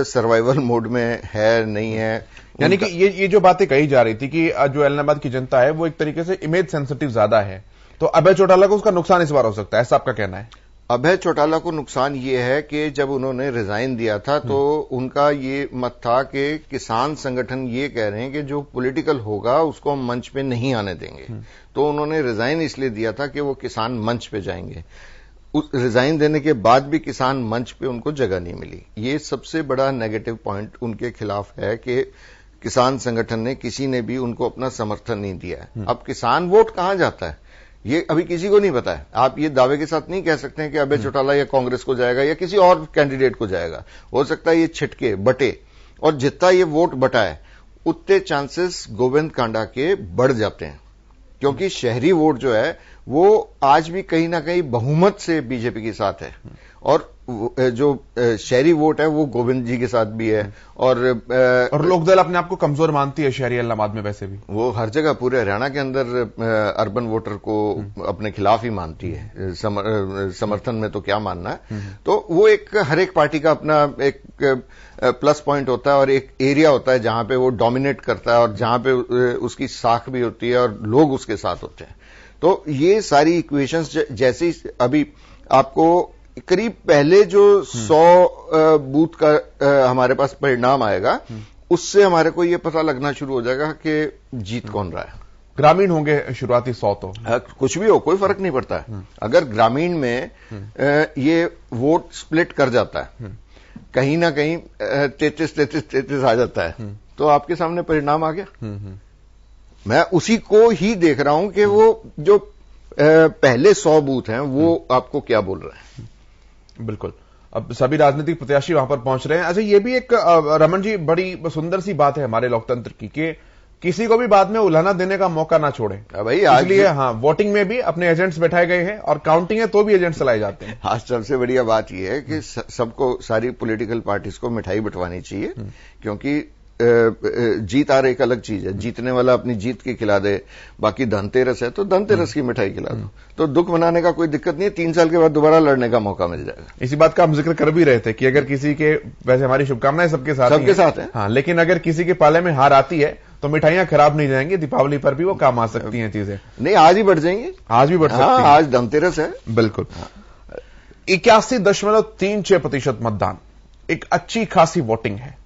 सर्वाइवल मोड में है, नहीं है। यानी कि ये जो बातें कही जा रही थी कि जो एलनाबाद की जनता है वो एक तरीके से इमेज सेंसिटिव ज्यादा है, तो अभय चौटाला को उसका नुकसान इस बार हो सकता है, ऐसा आपका कहना है? अभय चौटाला को नुकसान ये है कि जब उन्होंने रिजाइन दिया था तो उनका ये मत था कि किसान संगठन ये कह रहे हैं कि जो पॉलिटिकल होगा उसको हम मंच पे नहीं आने देंगे। तो उन्होंने रिजाइन इसलिए दिया था कि वो किसान मंच पे जाएंगे। उस रिजाइन देने के बाद भी किसान मंच पे उनको जगह नहीं मिली। ये सबसे बड़ा नेगेटिव पॉइंट उनके खिलाफ है कि किसान संगठन ने, किसी ने भी उनको अपना समर्थन नहीं दिया है। अब किसान वोट कहां जाता है ये अभी किसी को नहीं पता है। आप ये दावे के साथ नहीं कह सकते हैं कि अभय चौटाला या कांग्रेस को जाएगा या किसी और कैंडिडेट को जाएगा। हो सकता है ये छिटके बटे, और जितना ये वोट बटा है उतने चांसेस गोविंद कांडा के बढ़ जाते हैं, क्योंकि शहरी वोट जो है वो आज भी कहीं ना कहीं बहुमत से बीजेपी के साथ है, और जो शहरी वोट है वो गोविंद जी के साथ भी है। और लोकदल अपने आप को कमजोर मानती है शहरी इलाहाबाद में, वैसे भी वो हर जगह पूरे हरियाणा के अंदर अर्बन वोटर को अपने खिलाफ ही मानती है। समर्थन में तो क्या मानना है। तो वो एक हर एक पार्टी का अपना एक प्लस पॉइंट होता है और एक एरिया होता है जहां पे वो डोमिनेट करता है और जहां पे उसकी साख भी होती है और लोग उसके साथ होते हैं। तो ये सारी इक्वेशंस जैसे अभी आपको करीब पहले जो 100 बूथ का हमारे पास परिणाम आएगा, उससे हमारे को ये पता लगना शुरू हो जाएगा कि जीत कौन रहा है। ग्रामीण होंगे शुरुआती 100, तो कुछ भी हो कोई फर्क नहीं पड़ता है। अगर ग्रामीण में ये वोट स्प्लिट कर जाता है, कहीं ना कहीं 33 आ जाता है, तो आपके सामने परिणाम आ गया। मैं उसी को ही देख रहा हूं कि वो जो पहले 100 बूथ हैं वो आपको क्या बोल रहे हैं। बिल्कुल, अब सभी राजनीतिक प्रत्याशी वहां पर पहुंच रहे हैं। अच्छा, ये भी एक रमन जी बड़ी सुंदर सी बात है हमारे लोकतंत्र की कि किसी को भी बाद में उल्हाना देने का मौका ना छोड़े भाई। इसलिए हाँ, वोटिंग में भी अपने एजेंट्स बैठाए गए हैं और काउंटिंग है तो भी एजेंट्स चलाए जाते हैं। आज सबसे बढ़िया बात यह है कि सबको, सारी पॉलिटिकल पार्टीज को मिठाई बंटवानी चाहिए, क्योंकि जीत हार एक अलग चीज है। जीतने वाला अपनी जीत की खिला दे, बाकी धनतेरस है तो धनतेरस की मिठाई खिला दो, तो दुख मनाने का कोई दिक्कत नहीं है। 3 साल के बाद दोबारा लड़ने का मौका मिल जाएगा। इसी बात का हम जिक्र कर भी रहे थे कि अगर किसी के, वैसे हमारी शुभकामनाएं सबके साथ है, हाँ, लेकिन अगर किसी के पाले में हार आती है तो मिठाइयां खराब नहीं जाएंगी, दीपावली पर भी वो काम आ सकती हैं चीजें। नहीं, आज ही बढ़ जाएंगी, आज भी बढ़ सकती हैं। आज धनतेरस है। बिल्कुल। 81.36% मतदान, एक अच्छी खासी वोटिंग है,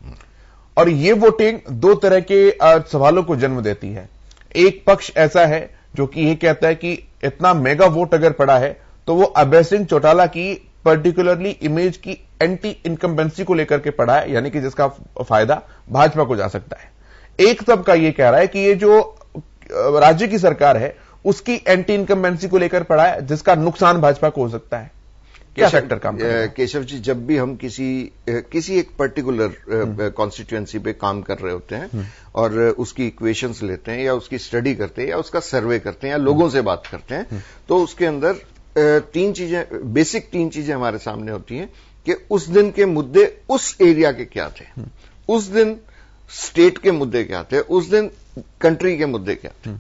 और ये वोटिंग 2 तरह के सवालों को जन्म देती है। एक पक्ष ऐसा है जो कि ये कहता है कि इतना मेगा वोट अगर पड़ा है तो वो अभय सिंह चौटाला की पर्टिकुलरली इमेज की एंटी इनकम्बेंसी को लेकर के पड़ा है, यानी कि जिसका फायदा भाजपा को जा सकता है। एक तबका ये कह रहा है कि ये जो राज्य की सरकार है उसकी एंटी इनकम्बेंसी को लेकर पड़ा है, जिसका नुकसान भाजपा को हो सकता है। क्या फैक्टर काम करता है? केशव जी, जब भी हम किसी एक पर्टिकुलर कॉन्स्टिट्यूएंसी पे काम कर रहे होते हैं और उसकी इक्वेशंस लेते हैं या उसकी स्टडी करते हैं या उसका सर्वे करते हैं या लोगों से बात करते हैं, तो उसके अंदर 3 चीजें, बेसिक 3 चीजें हमारे सामने होती हैं कि उस दिन के मुद्दे उस एरिया के क्या थे, उस दिन स्टेट के मुद्दे क्या थे, उस दिन कंट्री के मुद्दे क्या थे।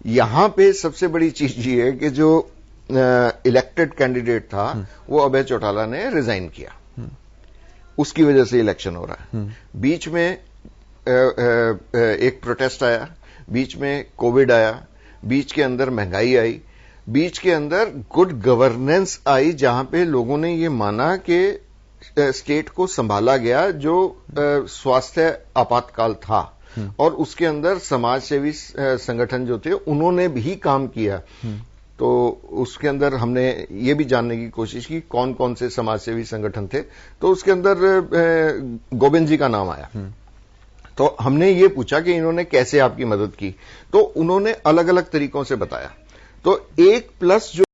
यहां पे सबसे बड़ी चीज ये है कि जो इलेक्टेड कैंडिडेट था वो अभय चौटाला ने रिजाइन किया, उसकी वजह से इलेक्शन हो रहा है। बीच में एक प्रोटेस्ट आया, बीच में कोविड आया, बीच के अंदर महंगाई आई, बीच के अंदर गुड गवर्नेंस आई, जहां पे लोगों ने ये माना कि स्टेट को संभाला गया जो स्वास्थ्य आपातकाल था, और उसके अंदर समाजसेवी संगठन जो थे उन्होंने भी काम किया। तो उसके अंदर हमने ये भी जानने की कोशिश की कौन कौन से समाजसेवी संगठन थे, तो उसके अंदर गोविंद जी का नाम आया। तो हमने ये पूछा कि इन्होंने कैसे आपकी मदद की, तो उन्होंने अलग अलग तरीकों से बताया। तो 1+ जो